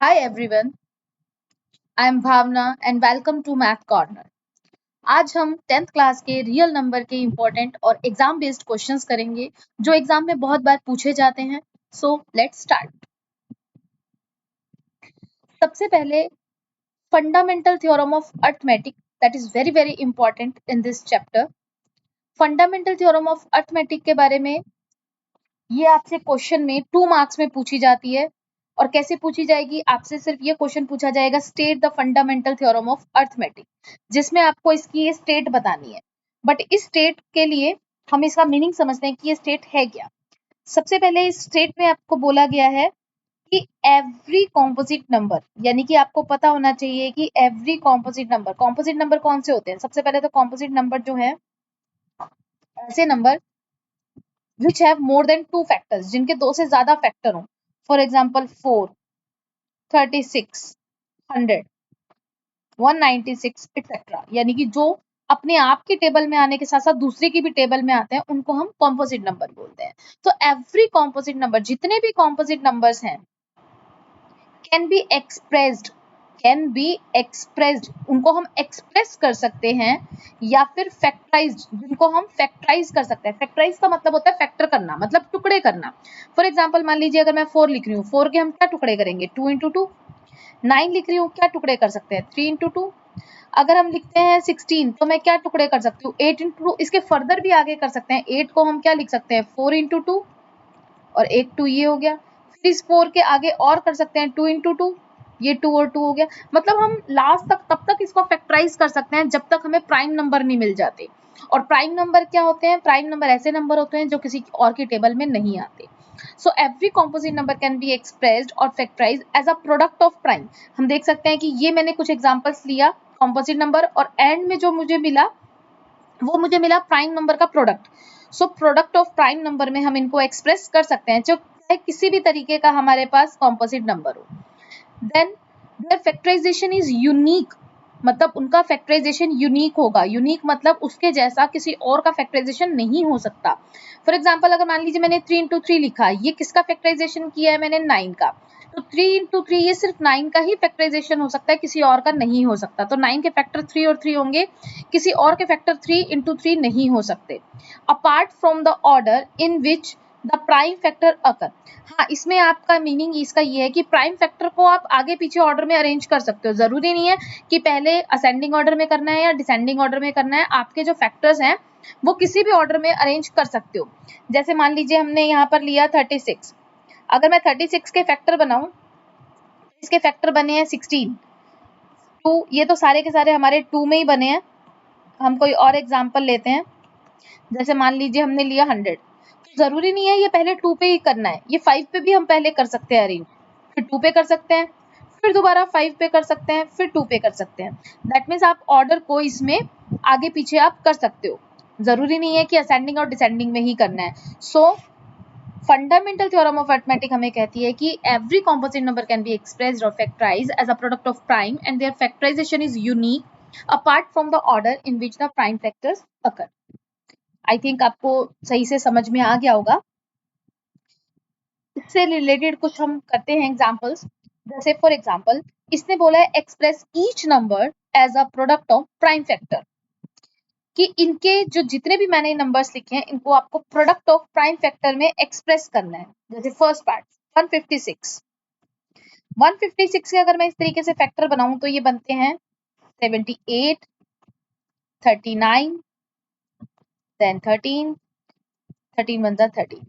Hi everyone, I am Bhavna and welcome to Math Corner. आज हम 10th class के real number के important और एग्जाम बेस्ड क्वेश्चंस करेंगे जो एग्जाम में बहुत बार पूछे जाते हैं. सो लेट्स स्टार्ट. सबसे पहले fundamental theorem of arithmetic that is very important in this chapter. Fundamental theorem of arithmetic के बारे में ये आपसे क्वेश्चन में 2 मार्क्स में पूछी जाती है. और कैसे पूछी जाएगी? आपसे सिर्फ ये क्वेश्चन पूछा जाएगा, state the fundamental theorem of arithmetic, जिसमें आपको इसकी ये स्टेट बतानी है. बट इस स्टेट के लिए हम इसका मीनिंग समझते हैं कि ये स्टेट है क्या. सबसे पहले इस स्टेट में आपको बोला गया है कि एवरी कॉम्पोजिट नंबर, यानी कि आपको पता होना चाहिए कि एवरी कॉम्पोजिट नंबर कौन से होते हैं. सबसे पहले तो कॉम्पोजिट नंबर जो है ऐसे number which have more than 2 factors, जिनके 2 से ज्यादा फैक्टर हो. फॉर एग्जाम्पल 4, 36, 100, 196 एक्सेट्रा, यानी कि जो अपने आप की टेबल में आने के साथ साथ दूसरे की भी टेबल में आते हैं उनको हम कॉम्पोजिट नंबर बोलते हैं. तो एवरी कॉम्पोजिट नंबर, जितने भी कॉम्पोजिट नंबर्स हैं, कैन बी एक्सप्रेस्ड, उनको हम एक्सप्रेस कर सकते हैं, या फिर फैक्टराइज्ड, जिनको हम फैक्टराइज कर सकते हैं. फैक्टराइज का मतलब होता है फैक्टर करना, मतलब टुकड़े करना. फॉर एग्जाम्पल मान लीजिए अगर मैं 4 लिख रही हूँ, 4 के हम क्या टुकड़े करेंगे? 2 इंटू 2. 9 लिख रही हूँ, क्या टुकड़े कर सकते हैं? 3 इंटू 2. अगर हम लिखते हैं 16 तो मैं क्या टुकड़े कर सकती हूँ? 8 इंटू 2. इसके फर्दर भी आगे कर सकते हैं. 8 को हम क्या लिख सकते हैं? 4 इंटू 2, और एक 2 ये हो गया. फिर इस 4 के आगे और कर सकते हैं 2 इंटू 2, ये 2 और 2 हो गया. मतलब हम लास्ट तक तब तक इसको फैक्टराइज कर सकते हैं जब तक हमें प्राइम नंबर नहीं मिल जाते. और प्राइम नंबर क्या होते हैं? प्राइम नंबर ऐसे नंबर होते हैं जो किसी और की टेबल में नहीं आते. So every composite number can be expressed और factorise as a product of prime. हम देख सकते हैं कि ये मैंने कुछ एग्जांपल्स लिया कॉम्पोजिट नंबर, और एंड में जो मुझे मिला वो मुझे मिला प्राइम नंबर का product. So product of prime number में हम इनको एक्सप्रेस कर सकते हैं, जो किसी भी तरीके का हमारे पास कॉम्पोजिट नंबर हो. Then their factorisation is unique, मतलब उनका फैक्टराइजेशन यूनिक होगा. यूनिक मतलब उसके जैसा किसी और का फैक्टराइजेशन नहीं हो सकता. फॉर एग्जाम्पल अगर मान लीजिए मैंने 3 इंटू 3 लिखा, ये किसका फैक्टराइजेशन किया है मैंने? 9 का. तो 3 इंटू 3 ये सिर्फ 9 का ही फैक्टराइजेशन हो सकता है, किसी और का नहीं हो सकता. तो 9 के फैक्टर 3 और 3 होंगे, किसी और के फैक्टर 3 इंटू 3 नहीं हो सकते. Apart from the order in which the prime factor occur. हाँ, इसमें आपका मीनिंग इसका ये है कि प्राइम फैक्टर को आप आगे पीछे ऑर्डर में अरेंज कर सकते हो. जरूरी नहीं है कि पहले असेंडिंग ऑर्डर में करना है या डिसेंडिंग ऑर्डर में करना है. आपके जो फैक्टर्स हैं वो किसी भी ऑर्डर में अरेंज कर सकते हो. जैसे मान लीजिए हमने यहाँ पर लिया 36. अगर मैं 36 के फैक्टर बनाऊं, इसके फैक्टर बने हैं 16, 2, ये तो सारे के सारे हमारे 2 में ही बने हैं. हम कोई और एग्जाम्पल लेते हैं. जैसे मान लीजिए हमने लिया 100. जरूरी नहीं है ये पहले 2 पे ही करना है, ये 5 पे भी हम पहले कर सकते हैं अरेंज, फिर 2 पे कर सकते हैं, फिर दोबारा 5 पे कर सकते हैं, फिर 2 पे कर सकते हैं. दैट मीन्स आप ऑर्डर को इसमें आगे पीछे आप कर सकते हो. जरूरी नहीं है कि असेंडिंग और डिसेंडिंग में ही करना है. So fundamental theorem of arithmetic हमें कहती है कि every composite number can be expressed और factorised as a product of prime and their factorisation is unique apart from the order in which the prime factors occur. I think आपको सही से समझ में आ गया होगा. इससे रिलेटेड कुछ हम करते हैं एग्जांपल्स. जैसे फॉर एग्जांपल इसने बोला है express each number as a product of prime factor, कि इनके जो जितने भी मैंने नंबर्स लिखे हैं इनको आपको प्रोडक्ट ऑफ प्राइम फैक्टर में एक्सप्रेस करना है. जैसे फर्स्ट पार्ट 156. 156 के अगर मैं इस तरीके से फैक्टर बनाऊं तो ये बनते हैं 78, 39, देन 13, 13 वन 13.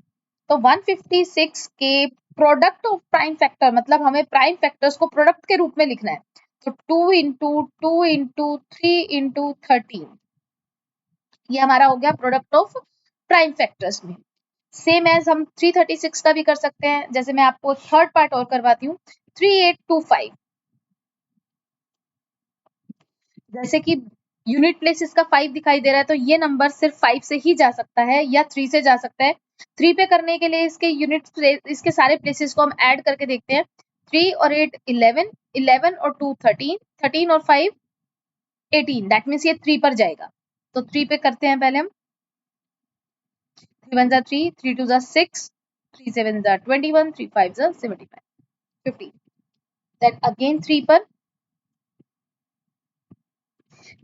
तो 156 के प्रोडक्ट ऑफ प्राइम फैक्टर, मतलब हमें प्राइम फैक्टर्स को प्रोडक्ट के रूप में लिखना है. तो 2 इंटू 3 ये हमारा हो गया प्रोडक्ट ऑफ प्राइम फैक्टर्स में. सेम एज हम 336 का भी कर सकते हैं. जैसे मैं आपको थर्ड पार्ट और करवाती हूँ, 3825. जैसे कि यूनिट प्लेस इसका 5 दिखाई दे रहा है, तो ये नंबर सिर्फ 5 से ही जा सकता है या 3 से जा सकता है. 3 पे करने के लिए इसके यूनिट इसके सारे प्लेसेस को हम ऐड करके देखते हैं. 3 और 8 11, 11 और 2 13, 13 और 5 18. दैट मीन्स ये 3 पर जाएगा. तो 3 पे करते हैं पहले हम. 3 1 3, 3 2 6, 3 7 21, 3 5 75, 50. देन अगेन 3 पर।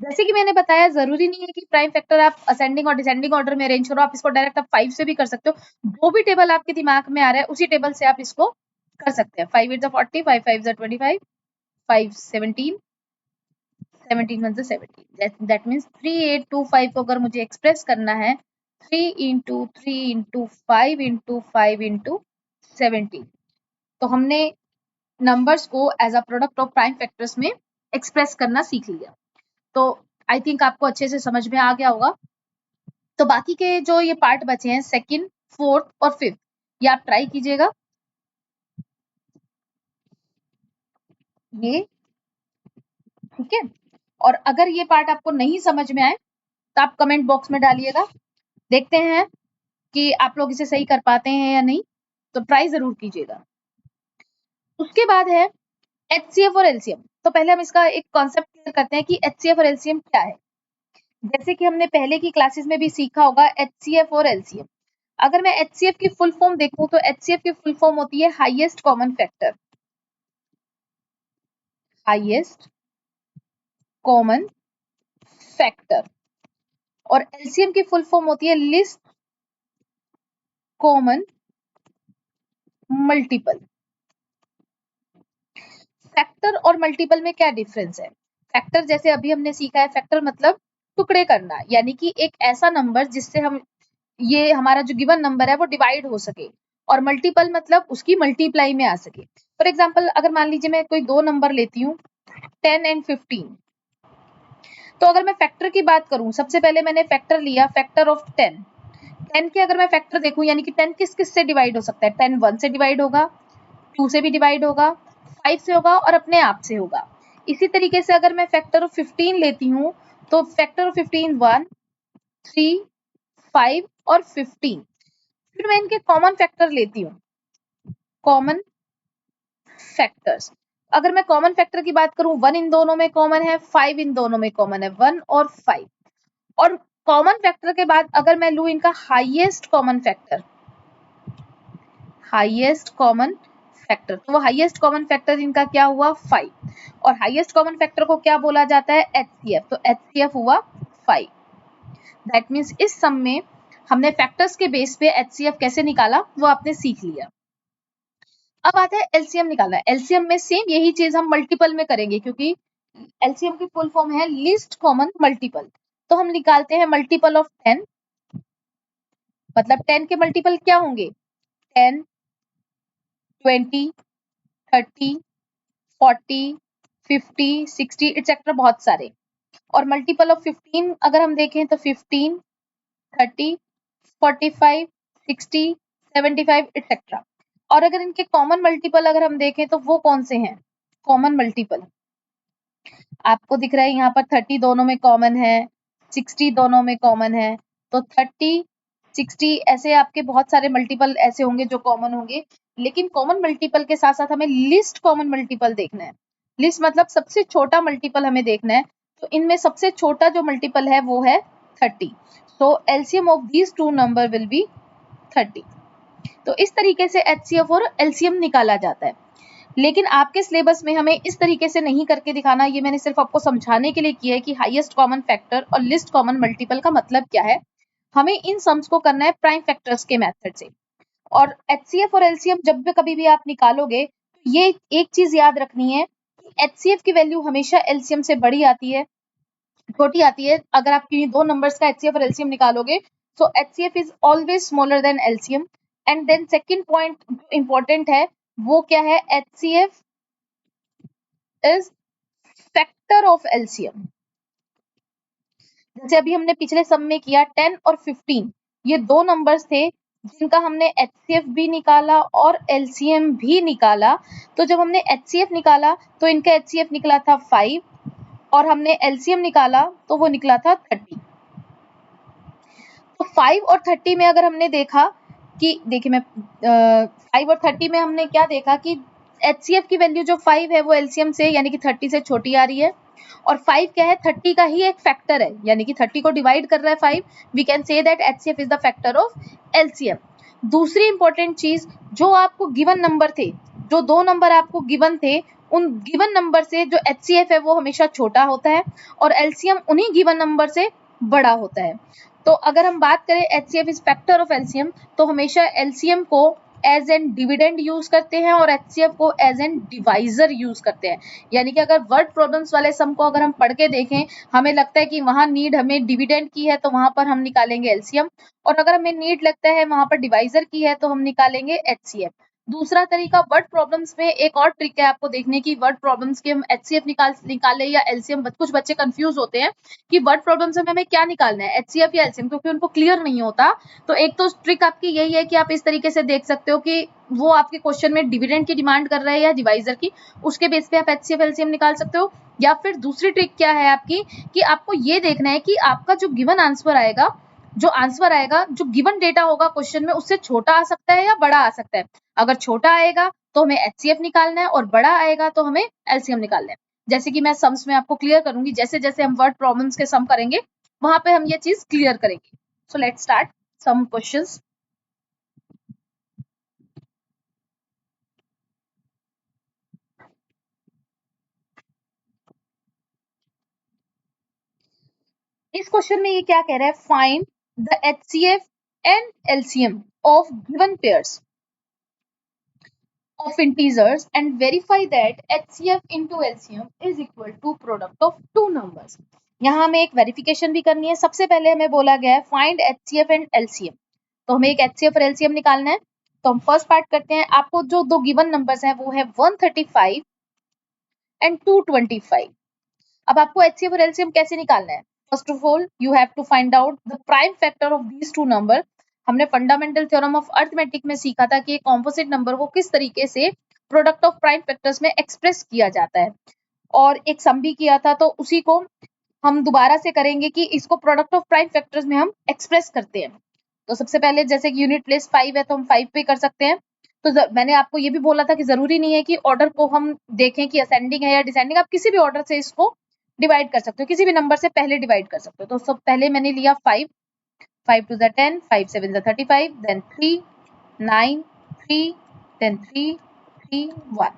जैसे कि मैंने बताया, जरूरी नहीं है कि प्राइम फैक्टर आप असेंडिंग और डिसेंडिंग ऑर्डर में अरेंज करो, आप इसको डायरेक्ट आप 5 से भी कर सकते हो। जो भी टेबल आपके दिमाग में आ रहा है उसी टेबल से आप इसको कर सकते हैं। 5 8 40, 5 5 25, 5 17, 17 1 17, दैट मीन्स 3825 को अगर मुझे एक्सप्रेस करना है 3 इंटू 3 इंटू 5 इंटू 5 इंटू 17, तो हमने नंबर्स को as a product of prime factors में एक्सप्रेस करना सीख लिया। तो आई थिंक आपको अच्छे से समझ में आ गया होगा। तो बाकी के जो ये पार्ट बचे हैं, सेकंड, फोर्थ और फिफ्थ, ये आप ट्राई कीजिएगा। ये ठीक है। और अगर ये पार्ट आपको नहीं समझ में आए तो आप कमेंट बॉक्स में डालिएगा, देखते हैं कि आप लोग इसे सही कर पाते हैं या नहीं, तो ट्राई जरूर कीजिएगा। उसके बाद है एचसीएफ और एलसीएम। तो पहले हम इसका एक कॉन्सेप्ट क्लियर करते हैं कि एचसीएफ और एलसीएम क्या है। जैसे कि हमने पहले की क्लासेस में भी सीखा होगा, एचसीएफ और एलसीएम। अगर मैं एचसीएफ की फुल फॉर्म देखूं तो एचसीएफ की फुल फॉर्म होती है highest common factor, highest common factor. और एलसीएम की फुल फॉर्म होती है लिस्ट कॉमन मल्टीपल। फैक्टर और मल्टीपल में क्या डिफरेंस है? फैक्टर जैसे अभी हमने सीखा है, फैक्टर मतलब टुकड़े करना, यानी कि एक ऐसा नंबर जिससे हम ये हमारा जो गिवन नंबर है वो डिवाइड हो सके। और मल्टीपल मतलब उसकी मल्टीप्लाई में आ सके। फॉर एग्जाम्पल अगर मान लीजिए मैं कोई दो नंबर लेती हूँ 10 एंड 15, तो अगर मैं फैक्टर की बात करूं, सबसे पहले मैंने फैक्टर लिया, फैक्टर ऑफ 10। 10 के अगर मैं फैक्टर देखूं, यानी कि 10 किस किस से डिवाइड हो सकता है? 10 1 से डिवाइड होगा, 2 से भी डिवाइड होगा, 5 से होगा और अपने आप से होगा। इसी तरीके से अगर मैं फैक्टर ऑफ 15 लेती हूँ तो फैक्टर ऑफ 15 1 3 5 और 15। फिर मैं इनके कॉमन फैक्टर लेती हूँ, कॉमन फैक्टर्स। अगर मैं कॉमन फैक्टर की बात करूं, 1 इन दोनों में कॉमन है, 5 इन दोनों में कॉमन है, 1 और 5। और कॉमन फैक्टर के बाद अगर मैं लूं इनका highest common factor, highest common factor, तो वो हाईएस्ट कॉमन फैक्टर इनका क्या हुआ? 5। और हाईएस्ट कॉमन फैक्टर को क्या बोला जाता है? एचसीएफ। तो एचसीएफ हुआ 5। दैट मीन्स इस सम में हमने फैक्टर्स के बेस पे एचसीएफ कैसे निकाला वो आपने सीख लिया। अब आता है एलसीएम निकालना। एलसीएम में सेम यही चीज हम मल्टीपल में करेंगे, क्योंकि एलसीएम की फुल फॉर्म है लीस्ट कॉमन मल्टीपल। तो हम निकालते हैं मल्टीपल ऑफ 10, मतलब 10 के मल्टीपल क्या होंगे? 10 20 30 40 50 60 एक्सेट्रा, बहुत सारे। और मल्टीपल ऑफ 15 अगर हम देखें तो 15 30 45 60 75 एक्सेट्रा। और अगर इनके कॉमन मल्टीपल अगर हम देखें तो वो कौन से हैं? कॉमन मल्टीपल आपको दिख रहा है यहाँ पर 30 दोनों में कॉमन है, 60 दोनों में कॉमन है। तो 30 60 ऐसे आपके बहुत सारे मल्टीपल ऐसे होंगे जो कॉमन होंगे। लेकिन कॉमन मल्टीपल के साथ साथ हमें लिस्ट कॉमन मल्टीपल देखना है। लिस्ट मतलब सबसे छोटा मल्टीपल हमें देखना है। तो इनमें सबसे छोटा जो मल्टीपल है वो है 30। So LCM of these two number will be 30। तो इस तरीके से एचसीएफ और एलसीएम निकाला जाता है। लेकिन आपके सिलेबस में हमें इस तरीके से नहीं करके दिखाना, ये मैंने सिर्फ आपको समझाने के लिए किया है कि हाईएस्ट कॉमन फैक्टर और लिस्ट कॉमन मल्टीपल का मतलब क्या है। हमें इन सम्स को करना है प्राइम फैक्टर्स के मेथड से। और एचसीएफ और एलसीएम जब भी कभी भी आप निकालोगे, ये एक चीज याद रखनी है कि एचसीएफ की वैल्यू हमेशा एलसीएम से बड़ी आती है, छोटी आती है। अगर आप किन्हीं दो नंबर्स का एचसीएफ और एलसीएम निकालोगे तो HCF is always smaller than LCM. And then second point जो इंपॉर्टेंट है वो क्या है? HCF is factor of LCM. जैसे अभी हमने पिछले सम में किया 10 और 15, ये दो नंबर्स थे जिनका हमने एचसीएफ भी निकाला और एलसीएम भी निकाला। तो जब हमने एचसीएफ निकाला तो इनका एचसीएफ निकला था 5 और हमने एलसीएम निकाला तो वो निकला था 30। तो 5 और 30 में अगर हमने देखा कि देखिए मैं 5 और 30 में हमने क्या देखा कि एचसीएफ की वैल्यू जो 5 है वो एलसीएम से यानी कि 30 से छोटी आ रही है। और 5 क्या है? 30 का ही एक फैक्टर है, यानी कि 30 को डिवाइड कर रहा है 5। We can say that HCF is the factor of LCM. दूसरी इंपॉर्टेंट चीज, जो आपको गिवन नंबर थे, जो दो नंबर आपको गिवन थे, उन गिवन नंबर से जो HCF है वो हमेशा छोटा होता है और LCM उन्हीं गिवन नंबर से बड़ा होता है। तो अगर हम बात करें HCF is factor of LCM, तो हमेशा LCM को एज एन डिविडेंड यूज करते हैं और HCF को एज एन डिवाइजर यूज करते हैं। यानी कि अगर वर्ड प्रॉब्लम्स वाले सम को अगर हम पढ़ के देखें, हमें लगता है कि वहां नीड हमें डिविडेंड की है तो वहां पर हम निकालेंगे LCM, और अगर हमें नीड लगता है वहां पर डिवाइजर की है तो हम निकालेंगे HCF। दूसरा तरीका वर्ड प्रॉब्लम्स में एक और ट्रिक है आपको देखने की, वर्ड प्रॉब्लम्स के हम HCF निकाले या LCM। कुछ बच्चे कंफ्यूज होते हैं कि वर्ड प्रॉब्लम्स में हमें क्या निकालना है, HCF या LCM, क्योंकि उनको क्लियर नहीं होता। तो एक तो ट्रिक आपकी यही है कि आप इस तरीके से देख सकते हो कि वो आपके क्वेश्चन में डिविडेंड की डिमांड कर रहा है या डिवाइजर की, उसके बेस पे आप HCF LCM निकाल सकते हो। या फिर दूसरी ट्रिक क्या है आपकी कि आपको ये देखना है कि आपका जो गिवन आंसर आएगा, जो गिवन डेटा होगा क्वेश्चन में, उससे छोटा आ सकता है या बड़ा आ सकता है। अगर छोटा आएगा तो हमें HCF निकालना है और बड़ा आएगा तो हमें LCM निकालना है। जैसे कि मैं सम्स में आपको क्लियर करूंगी, जैसे जैसे हम वर्ड प्रॉब्लम्स के सम करेंगे वहां पे हम ये चीज क्लियर करेंगे। So let's start some questions. इस क्वेश्चन में ये क्या कह रहा है, find the HCF and LCM of given pairs of integers and verify that HCF into LCM is equal to product of two numbers। यहाँ हमें एक वेरिफिकेशन भी करनी है। सबसे पहले हमें बोला गया है फाइंड HCF एंड LCM, तो हमें एक HCF और LCM निकालना है। तो हम फर्स्ट पार्ट करते हैं। आपको जो दो गिवन नंबर्स हैं वो है 135 एंड 225। अब आपको HCF और LCM कैसे निकालना है? First of all you have to find out the prime factor of these two number. हमने फंडामेंटल थ्योरम ऑफ अरिथमेटिक में सीखा था कि एक कॉम्पोजिट नंबर को किस तरीके से प्रोडक्ट ऑफ प्राइम फैक्टर्स में एक्सप्रेस किया जाता है, और एक सम भी किया था। तो उसी को हम दोबारा से करेंगे कि इसको प्रोडक्ट ऑफ प्राइम फैक्टर्स में हम एक्सप्रेस करते हैं। तो सबसे पहले जैसे कि यूनिट प्लेस 5 है तो हम 5 पे कर सकते हैं। तो मैंने आपको ये भी बोला था कि जरूरी नहीं है कि ऑर्डर को हम देखें कि असेंडिंग है या डिसेंडिंग, आप किसी भी ऑर्डर से इसको डिवाइड कर सकते हो, किसी भी नंबर से पहले डिवाइड कर सकते हो। तो सब पहले मैंने लिया 5, 5 two the 10, 5 7 the 35, then 3 9 3, then 3 3 1।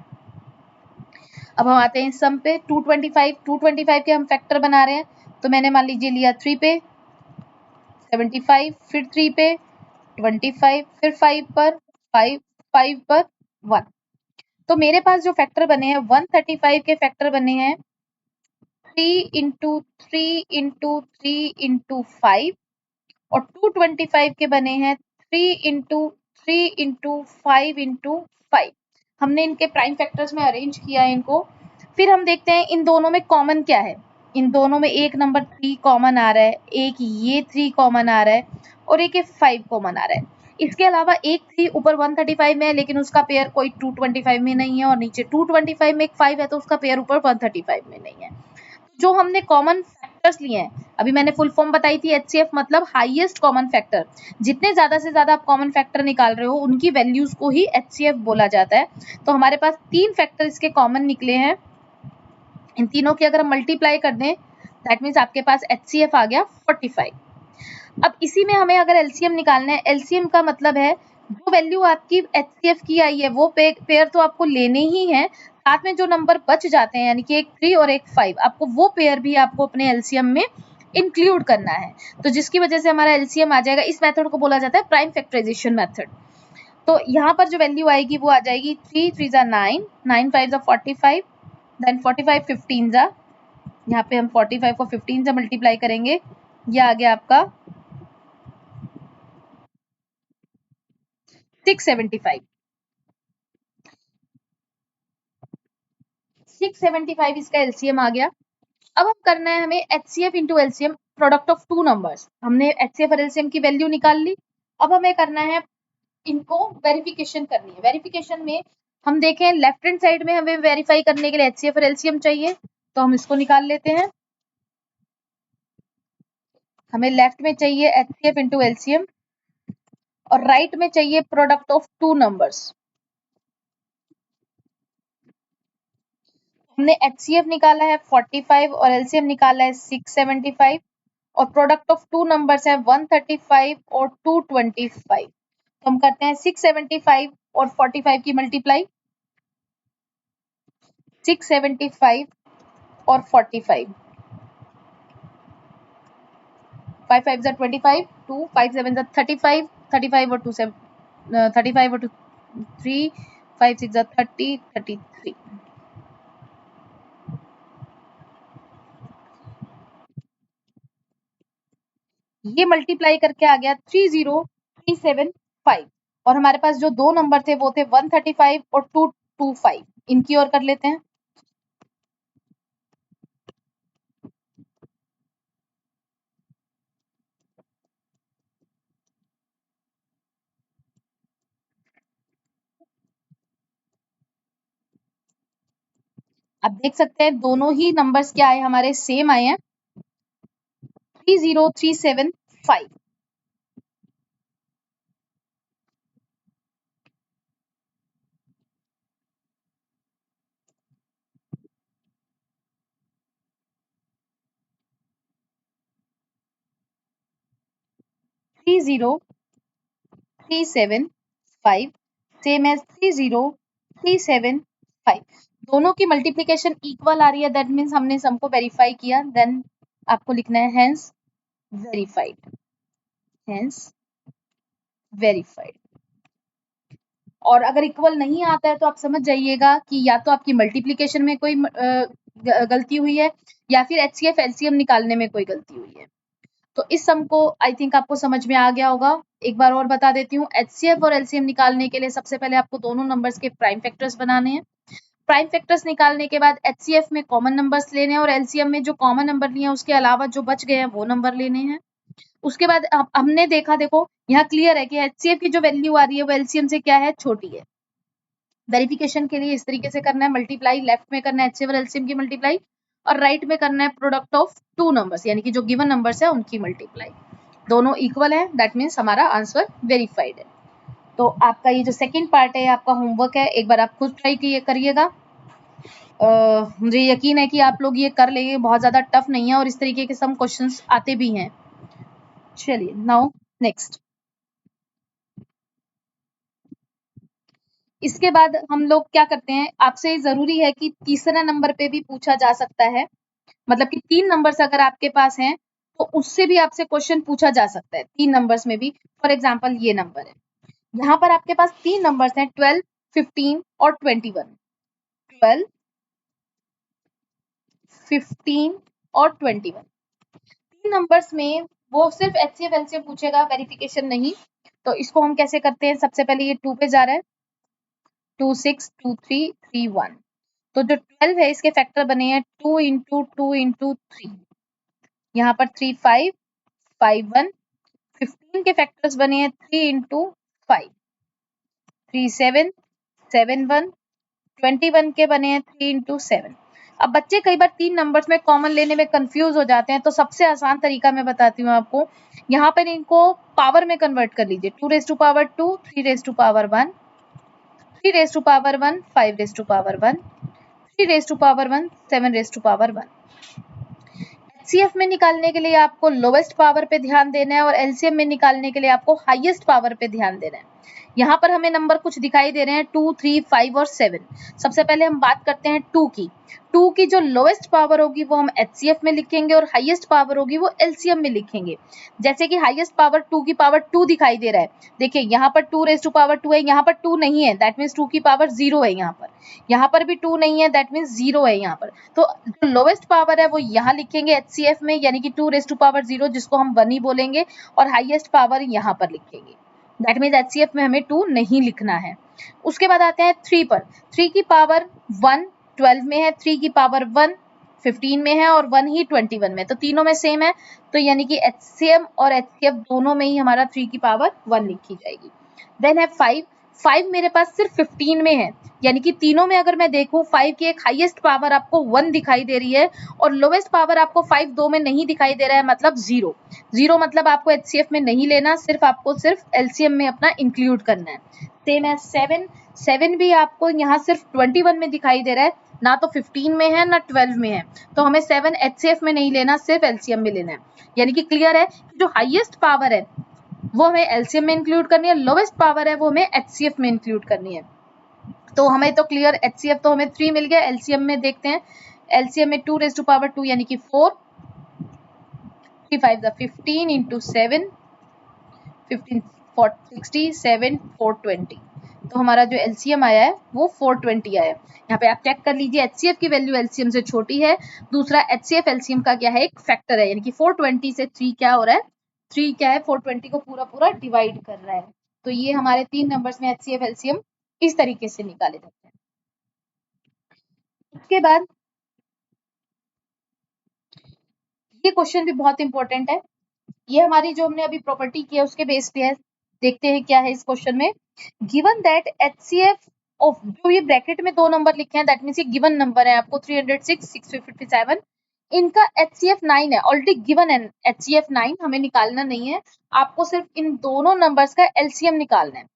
अब हम आते हैं सम पे 225 के हम फैक्टर बना रहे हैं। तो मैंने मान लीजिए लिया 3 पे 75, फिर 3 पे 25, फिर 5 पर 5 5 पर 1। तो मेरे पास जो फैक्टर बने हैं 135 के फैक्टर बने हैं 3 इंटू 3 इंटू 3 इंटू 5, और 225 के बने हैं 3 इंटू 3 इंटू 5 इंटू 5। हमने इनके प्राइम फैक्टर्स में अरेंज किया है इनको। फिर हम देखते हैं इन दोनों में कॉमन क्या है। इन दोनों में एक नंबर 3 कॉमन आ रहा है, एक ये 3 कॉमन आ रहा है, और एक ये 5 कॉमन आ रहा है। इसके अलावा एक 3 ऊपर 135 में है लेकिन उसका पेयर कोई 225 में नहीं है, और नीचे 225 में एक 5 है तो उसका पेयर ऊपर 135 में नहीं है। जो हमने कॉमन फैक्टर्स लिए हैं, अभी मैंने फुल फॉर्म बताई थी, HCF मतलब हाईएस्ट कॉमन फैक्टर। जितने ज्यादा से ज्यादा आप कॉमन फैक्टर निकाल रहे हो उनकी वैल्यूज को ही HCF बोला जाता है। तो हमारे पास 3 फैक्टर इसके कॉमन निकले हैं। इन तीनों की अगर हम मल्टीप्लाई कर दें दैट मीन्स आपके पास HCF आ गया 45। अब इसी में हमें अगर LCM निकालना है, LCM का मतलब है जो वैल्यू आपकी HCF की आई है वो पेयर तो आपको लेने ही है, साथ में जो नंबर बच जाते हैं यानी कि एक 3 और एक 5, आपको वो पेयर भी आपको अपने LCM में इंक्लूड करना है। तो जिसकी वजह से हमारा LCM आ जाएगा। इस मेथड को बोला जाता है प्राइम फैक्टराइजेशन मेथड। तो यहाँ पर जो वैल्यू आएगी वो आ जाएगी 3 3 जा 9, 9 5 जा 45, देन 45 15 जा, यहाँ पे हम 45 को 15 से मल्टीप्लाई करेंगे, ये आ गया आपका 675। 675 इसका LCM आ गया। अब हम करना है हमें HCF into LCM product of two numbers. हमने HCF और LCM की वैल्यू निकाल ली। अब हमें करना है इनको वेरिफिकेशन करनी है। वेरिफिकेशन में हम देखें लेफ्ट हैंड साइड में हमें वेरीफाई करने के लिए HCF और LCM चाहिए, तो हम इसको निकाल लेते हैं। हमें लेफ्ट में चाहिए HCF इंटू LCM और राइट में चाहिए प्रोडक्ट ऑफ टू नंबर्स। हमने HCF निकाला है 45 और LCM निकाला है 675, और प्रोडक्ट ऑफ टू नंबर्स है 135 और 225। तो हम करते हैं 675 और 45 की मल्टीप्लाई। 675 और 45, 5 5 जा 25, 2 5 7 जा 35, 35 और 2 7 35 और 2 3, 5 6 जा 30, 33। ये मल्टीप्लाई करके आ गया 30375 और हमारे पास जो दो नंबर थे वो थे 135 और 225। इनकी ओर कर लेते हैं। आप देख सकते हैं दोनों ही नंबर्स क्या आए हमारे, सेम आए हैं, 30375। 30375 सेम एज 30375। दोनों की मल्टीप्लिकेशन इक्वल आ रही है, दैट मीन्स हमने सम को वेरीफाई किया। देन आपको लिखना है हेंस वेरीफाइड, हेंस वेरीफाइड। और अगर इक्वल नहीं आता है तो आप समझ जाइएगा कि या तो आपकी मल्टीप्लिकेशन में कोई गलती हुई है या फिर एचसीएफ एलसीएम निकालने में कोई गलती हुई है। तो इस सम को आई थिंक आपको समझ में आ गया होगा। एक बार और बता देती हूँ, एचसीएफ और एलसीएम निकालने के लिए सबसे पहले आपको दोनों नंबर्स के प्राइम फैक्टर्स बनाने हैं। प्राइम फैक्टर्स निकालने के बाद एचसीएफ में कॉमन नंबर्स लेने हैं और एलसीएम में जो कॉमन नंबर लिए हैं उसके अलावा जो बच गए हैं वो नंबर लेने हैं। उसके बाद हमने देखा, देखो यहाँ क्लियर है कि एचसीएफ की जो वैल्यू आ रही है वो एलसीएम से क्या है, छोटी है। वेरिफिकेशन के लिए इस तरीके से करना है, मल्टीप्लाई लेफ्ट में करना है एचसीएफ और एलसीएम की मल्टीप्लाई और राइट में करना है प्रोडक्ट ऑफ टू नंबर्स, यानी कि जो गिवन नंबर्स है उनकी मल्टीप्लाई। दोनों इक्वल है, दैट मीन्स हमारा आंसर वेरीफाइड है। तो आपका ये जो सेकंड पार्ट है आपका होमवर्क है, एक बार आप खुद ट्राई करिएगा। मुझे यकीन है कि आप लोग ये कर लेंगे, बहुत ज्यादा टफ नहीं है और इस तरीके के सम क्वेश्चंस आते भी हैं। चलिए नाउ नेक्स्ट। इसके बाद हम लोग क्या करते हैं, आपसे जरूरी है कि तीसरा नंबर पे भी पूछा जा सकता है, मतलब कि 3 नंबर्स अगर आपके पास हैं तो उससे भी आपसे क्वेश्चन पूछा जा सकता है 3 नंबर्स में भी। फॉर एग्जांपल ये नंबर है, यहाँ पर आपके पास 3 नंबर्स हैं 12, 15 और 21। 12, 15 और 21, 3 नंबर्स में वो सिर्फ एचसीएफ एलसीएम पूछेगा, वेरिफिकेशन नहीं। तो इसको हम कैसे करते हैं, सबसे पहले ये 2 पे जा रहा है, 2 6 2 3 3 1। तो जो 12 है इसके फैक्टर बने हैं 2 इंटू 2 इंटू 3, यहाँ पर 3 5 5 1। 15 के फैक्टर्स बने हैं 3 इंटू 5, 3 7 7 1। 21 के बने हैं 3 इंटू 7। अब बच्चे कई बार 3 नंबर्स में कॉमन लेने में कंफ्यूज हो जाते हैं, तो सबसे आसान तरीका मैं बताती हूँ आपको। यहाँ पर इनको पावर में कन्वर्ट कर लीजिए, 2 raise to power 2, 3 raise to power 1, 3 raise to power 1, 5 raise to power 1, 3 raise to power 1, 7 raise to power 1। HCF में निकालने के लिए आपको लोवेस्ट पावर पे ध्यान देना है और एलसीएम में निकालने के लिए आपको हाईएस्ट पावर पे ध्यान देना है। यहाँ पर हमें नंबर कुछ दिखाई दे रहे हैं 2, 3, 5 और 7। सबसे पहले हम बात करते हैं 2 की। 2 की जो लोवेस्ट पावर होगी वो हम एचसीएफ में लिखेंगे और हाईएस्ट पावर होगी वो एलसीएम में लिखेंगे। जैसे कि हाईएस्ट पावर 2 की पावर 2 दिखाई दे रहा है, देखिए यहाँ पर 2 रेज टू पावर 2 है, यहाँ पर 2 नहीं है, दैट मीन्स 2 की पावर 0 है। यहाँ पर भी 2 नहीं है, दैट मीन्स 0 है यहाँ पर। तो जो लोवेस्ट पावर है वो यहाँ लिखेंगे एचसीएफ में, यानी कि 2 रेज टू पावर 0, जिसको हम 1 ही बोलेंगे, और हाईएस्ट पावर यहाँ पर लिखेंगे। दैट मीन्स एचसीएफ में हमें 2 नहीं लिखना है। उसके बाद आते हैं 3 पर। 3 की पावर 1 12 में है, 3 की पावर 1 15 में है और 1 ही 21 में, तो तीनों में सेम है। तो यानी कि एचसीएम और एचसीएफ दोनों में ही हमारा 3 की पावर 1 लिखी जाएगी। देन है 5। 5 मेरे पास सिर्फ 15 में है, यानी कि तीनों में अगर मैं देखूं 5 की एक हाईएस्ट पावर आपको 1 दिखाई दे रही है और लोवेस्ट पावर आपको 5 दो में नहीं दिखाई दे रहा है, मतलब 0। 0 मतलब आपको एचसीएफ में नहीं लेना, सिर्फ आपको सिर्फ एलसीएम में अपना इंक्लूड करना है। सेम है 7। 7 भी आपको यहाँ सिर्फ 21 में दिखाई दे रहा है, ना तो 15 में है ना 12 में है, तो हमें 7 एचसीएफ में नहीं लेना, सिर्फ एलसीएम में लेना है। यानी कि क्लियर है, जो हाईएस्ट पावर है वो हमें एलसीएम में इंक्लूड करनी है, लोवेस्ट पावर है वो हमें एचसीएफ में इंक्लूड करनी है। तो हमें तो क्लियर HCF तो हमें 3 मिल गया। एलसीएम में देखते हैं, एलसीएम में 2 raised to power 2 यानी कि 4, 3 5 15 into 7, 15 4 60, 7 420। तो हमारा जो एलसीएम आया है वो 420 आया है। यहाँ पे आप चेक कर लीजिए, एचसीएफ की वैल्यू एलसीएम से छोटी है। दूसरा एचसीएफ एलसीएम का क्या है, एक फैक्टर है, यानी कि 420 से 3 क्या हो रहा है, 3 क्या है 420 को पूरा पूरा डिवाइड कर रहा है। तो ये हमारे 3 नंबर्स में एचसीएफ एलसीएम इस तरीके से निकाले जाते हैं। उसके बाद ये क्वेश्चन भी बहुत इंपॉर्टेंट है, ये हमारी जो हमने अभी प्रॉपर्टी की है उसके बेस पे है। देखते हैं क्या है इस क्वेश्चन में। गिवन दैट एचसीएफ ऑफ, जो ये ब्रैकेट में 2 नंबर लिखे हैं दैट मींस ये गिवन नंबर है आपको 306, 657, इनका एचसीएफ 9 है, ऑलरेडी गिवन है एचसीएफ 9, हमें निकालना नहीं है, आपको सिर्फ इन दोनों नंबर्स का एलसीएम निकालना है।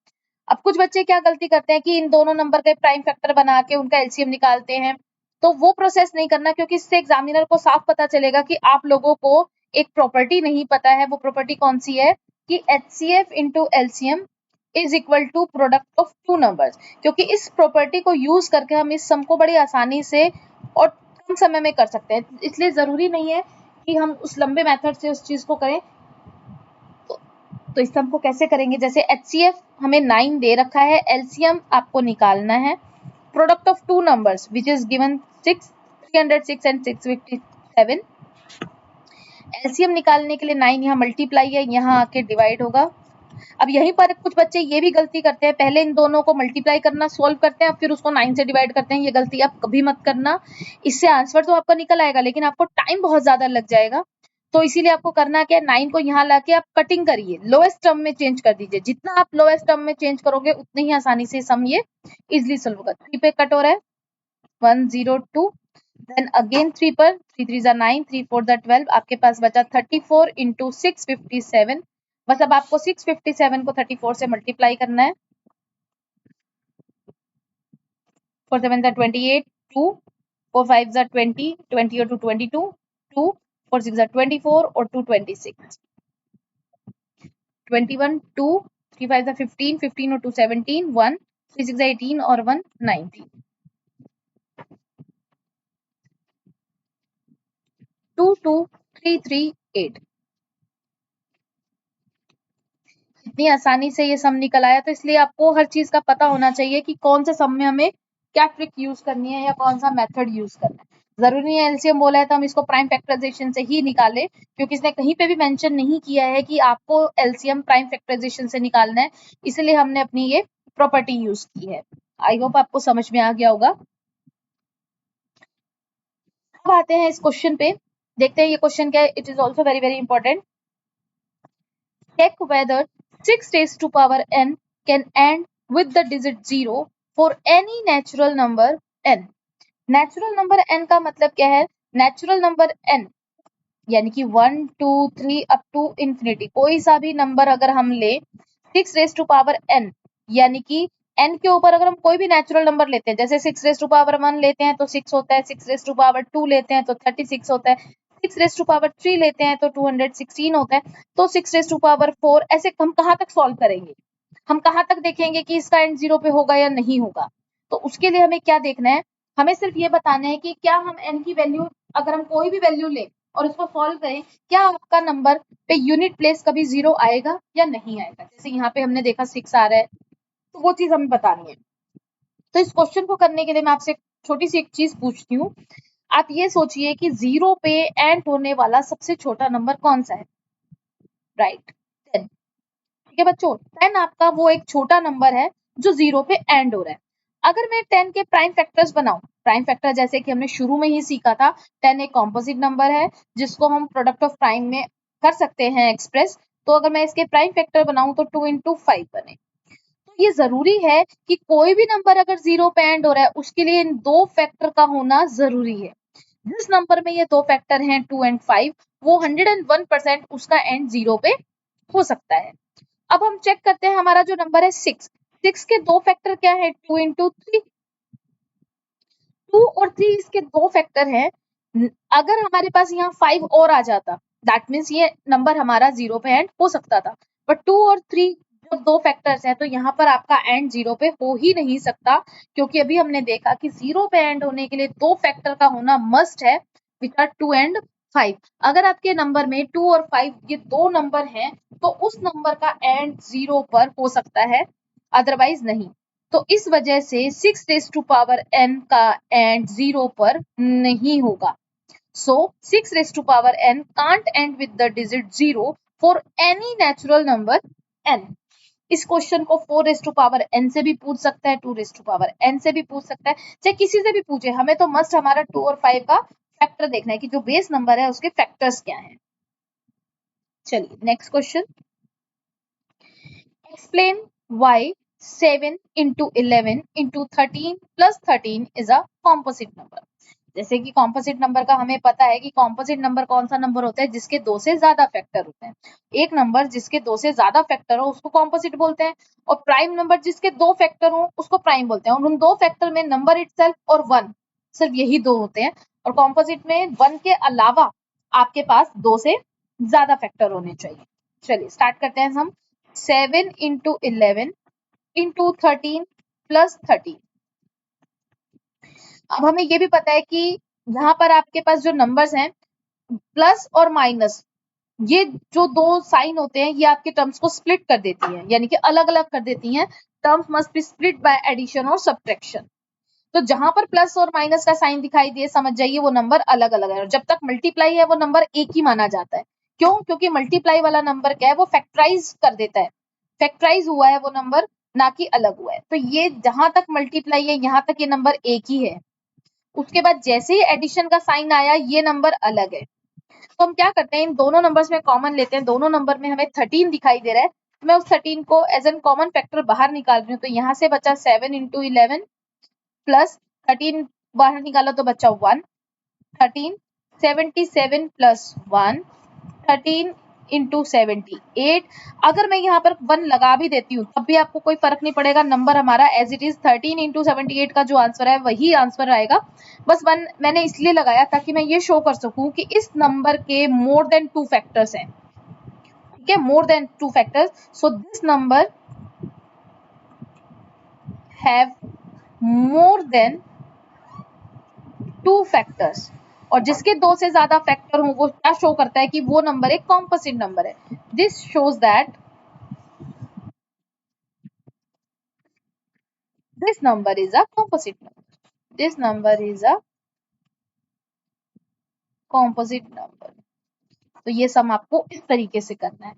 अब कुछ बच्चे क्या गलती करते हैं कि इन दोनों नंबर के प्राइम फैक्टर बना के उनका एलसीएम निकालते हैं, तो वो प्रोसेस नहीं करना, क्योंकि इससे एग्जामिनर को साफ पता चलेगा कि आप लोगों को एक प्रॉपर्टी नहीं पता है। वो प्रॉपर्टी कौन सी है कि HCF into LCM is equal to product of two numbers, क्योंकि इस प्रॉपर्टी को यूज करके हम इस सम को बड़ी आसानी से और कम समय में कर सकते हैं। इसलिए जरूरी नहीं है कि हम उस लंबे मेथड से उस चीज को करें। तो इस सम को कैसे करेंगे, जैसे HCF हमें 9 दे रखा है, LCM आपको निकालना है, product of two numbers which is given 6, 306 and 657। LCM निकालने के लिए 9 यहाँ मल्टीप्लाई है, यहाँ आके डिवाइड होगा। अब यहीं पर कुछ बच्चे ये भी गलती करते हैं, पहले इन दोनों को मल्टीप्लाई करना सोल्व करते हैं, फिर उसको 9 से डिवाइड करते हैं। ये गलती आप कभी मत करना, इससे आंसर तो आपका निकल आएगा लेकिन आपको टाइम बहुत ज्यादा लग जाएगा। तो इसीलिए आपको करना क्या है, 9 को यहाँ लाके आप कटिंग करिए, लोएस्ट टर्म में चेंज कर दीजिए। जितना आप लोएस्ट टर्म में चेंज करोगे उतनी ही आसानी से सम ये इजिली सोल्व होगा। 3 पे कट हो रहा है 102, देन अगेन 3 पर 3 3 9, 3 4 12, आपके पास बचा 34 into 657। बस अब आपको 657 को 34 से मल्टीप्लाई करना है। 4 7 28, 2 4 5 20, 20 और 2 22, 2 4 6 24 और 2 26, 21, 2 3 5 15, 15 और 2 17, 1 3 6 18 और 1 19, 2 2 3 3 8। इतनी आसानी से ये सम निकल आया। तो इसलिए आपको हर चीज का पता होना चाहिए कि कौन से सम में हमें क्या ट्रिक यूज करनी है या कौन सा मेथड यूज करना है। जरूरी नहीं है एलसीएम बोला है तो हम इसको प्राइम फैक्टराइजेशन से ही निकाले, क्योंकि इसने कहीं पे भी मेंशन नहीं किया है कि आपको एलसीएम प्राइम फैक्टराइजेशन से निकालना है, इसलिए हमने अपनी ये प्रॉपर्टी यूज की है। आई होप आपको समझ में आ गया होगा। अब आते हैं इस क्वेश्चन पे, देखते हैं ये क्वेश्चन क्या है। It is also very very important. Check whether 6 raised to power n can end with the digit 0 for any natural number n। Natural number n का मतलब क्या है, नेचुरल नंबर n यानी कि 1 2 3 अप टू इंफिनिटी, कोई सा भी number अगर हम ले 6 रेज टू पावर n, यानी कि n के ऊपर अगर हम कोई भी नेचुरल नंबर लेते हैं, जैसे 6 रेज टू पावर 1 लेते हैं तो 6 होता है, 6 रेज टू पावर 2 लेते हैं तो 36 होता है, 6 रेज टू पावर 3 लेते हैं तो 216 होता है, तो 6 रेज टू पावर 4, ऐसे हम कहाँ तक सॉल्व करेंगे, हम कहाँ तक देखेंगे कि इसका एंड 0 पे होगा या नहीं होगा। तो उसके लिए हमें क्या देखना है, हमें सिर्फ ये बताना है कि क्या हम n की वैल्यू, अगर हम कोई भी वैल्यू ले और उसको सॉल्व करें, क्या आपका नंबर पे यूनिट प्लेस कभी 0 आएगा या नहीं आएगा। जैसे यहाँ पे हमने देखा 6 आ रहा है, तो वो चीज हमें बतानी है। तो इस क्वेश्चन को करने के लिए मैं आपसे छोटी सी एक चीज पूछती हूँ, आप ये सोचिए कि 0 पे एंड होने वाला सबसे छोटा नंबर कौन सा है, राइट 10। ठीक है बच्चों, 10 आपका वो एक छोटा नंबर है जो 0 पे एंड हो रहा है। अगर मैं 10 के प्राइम फैक्टर्स बनाऊं, प्राइम फैक्टर जैसे कि हमने शुरू में ही सीखा था, 10 एक कॉम्पोजिट नंबर है जिसको हम प्रोडक्ट ऑफ प्राइम में कर सकते हैं एक्सप्रेस। तो अगर मैं इसके प्राइम फैक्टर बनाऊं तो 2 into 5 बने। तो ये जरूरी है कि कोई भी नंबर अगर 0 पे एंड हो रहा है उसके लिए इन दो फैक्टर का होना जरूरी है। जिस नंबर में ये दो फैक्टर हैं 2 and 5, वो 101% उसका एंड 0 पे हो सकता है। अब हम चेक करते हैं हमारा जो नंबर है 6, 6 के दो फैक्टर क्या है, 2 into 3, 2 और 3 इसके दो फैक्टर हैं। अगर हमारे पास यहाँ 5 और आ जाता दैट मीन्स ये नंबर हमारा 0 पे एंड हो सकता था, बट 2 और 3 जब दो फैक्टर्स हैं तो यहाँ पर आपका एंड 0 पे हो ही नहीं सकता, क्योंकि अभी हमने देखा कि 0 पे एंड होने के लिए दो फैक्टर का होना मस्ट है, विच आर 2 एंड 5। अगर आपके नंबर में 2 और 5 ये दो नंबर हैं तो उस नंबर का एंड 0 पर हो सकता है, अदरवाइज नहीं। तो इस वजह से 6 रेज़ टू पावर n का एंड 0 पर नहीं होगा। So 6 raised to power n can't end with the digit 0 for any natural number n। इस क्वेश्चन को 4 रेज़ टू पावर n से भी पूछ सकता है, 2 रेज़ टू पावर n से भी पूछ सकता है, चाहे किसी से भी पूछे, हमें तो मस्ट हमारा 2 और 5 का फैक्टर देखना है कि जो बेस नंबर है उसके फैक्टर्स क्या हैं। चलिए next question, explain why 7 into 11 into 13 plus 13 is a composite number। जैसे कि कॉम्पोजिट नंबर का हमें पता है कि कॉम्पोजिट नंबर कौन सा नंबर होता है, जिसके दो से ज्यादा फैक्टर होते हैं। एक नंबर जिसके दो से ज्यादा फैक्टर हो उसको कॉम्पोजिट बोलते हैं, और प्राइम नंबर जिसके दो फैक्टर हो उसको प्राइम बोलते हैं। और उन दो फैक्टर में नंबर इटसेल्फ और वन, सिर्फ यही दो होते हैं। और कॉम्पोजिट में वन के अलावा आपके पास दो से ज्यादा फैक्टर होने चाहिए। चलिए स्टार्ट करते हैं हम। 7 into 11 into 13 plus 13। अब हमें ये भी पता है कि यहाँ पर आपके पास जो नंबर्स हैं प्लस और माइनस, ये जो दो साइन होते हैं ये आपके टर्म्स को स्प्लिट कर देती हैं, यानी कि अलग अलग कर देती हैं। Terms must be split by addition और सब्ट्रैक्शन। तो जहां पर प्लस और माइनस का साइन दिखाई दिए समझ जाइए वो नंबर अलग अलग है, और जब तक मल्टीप्लाई है वो नंबर एक ही माना जाता है। क्यों? क्योंकि मल्टीप्लाई वाला नंबर क्या है, वो फैक्टराइज कर देता है, फैक्टराइज हुआ है वो नंबर, ना कि अलग हुआ है। तो ये जहां तक मल्टीप्लाई है यहाँ तक ये नंबर एक ही है। उसके बाद जैसे ही एडिशन का साइन आया ये नंबर अलग है। तो हम क्या करते हैं, इन दोनों नंबर्स में कॉमन लेते हैं। दोनों नंबर में हमें 13 दिखाई दे रहा है, मैं उस 13 को एज एन कॉमन फैक्टर बाहर निकाल रही हूँ। तो यहाँ से बचा 7 into 11 प्लस 13 बाहर निकाला तो बचा 1, 13 77 प्लस 1 13 into 78। अगर मैं यहाँ पर 1 लगा भी देती हूँ तब भी आपको कोई फर्क नहीं पड़ेगा, नंबर हमारा एज इट इज 13 into 78 का जो आंसर है वही आंसर आएगा। बस 1 मैंने इसलिए लगाया ताकि मैं ये शो कर सकूं कि इस नंबर के मोर देन 2 फैक्टर्स हैं। ठीक है, more than 2 factors, so this number have more than 2 factors. और जिसके दो से ज्यादा फैक्टर हो वो क्या शो करता है कि वो नंबर एक कॉम्पोजिट नंबर है। This shows that this number is a composite number. This number is a composite number. तो ये सम आपको इस तरीके से करना है,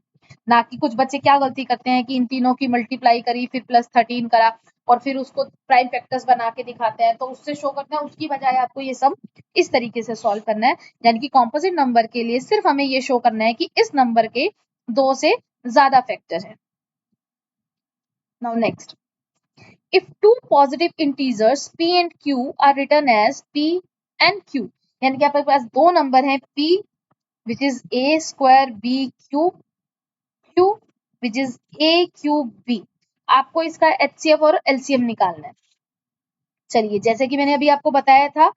ना कि कुछ बच्चे क्या गलती करते हैं कि इन तीनों की मल्टीप्लाई करी फिर प्लस 13 करा और फिर उसको प्राइम फैक्टर्स बना के दिखाते हैं, तो उससे शो करते हैं। उसकी बजाय आपको ये सम इस तरीके से सॉल्व करना है, यानी कि कॉम्पोजिट नंबर के लिए सिर्फ हमें ये शो करना है कि इस नंबर के दो से ज्यादा फैक्टर है। Now next, if two positive integers p and q are written as p and q, यानी कि आपके पास दो नंबर हैं p which is a square b cube, q which is a cube b। आपको इसका HCF और LCM निकालना है। चलिए जैसे कि मैंने अभी आपको बताया था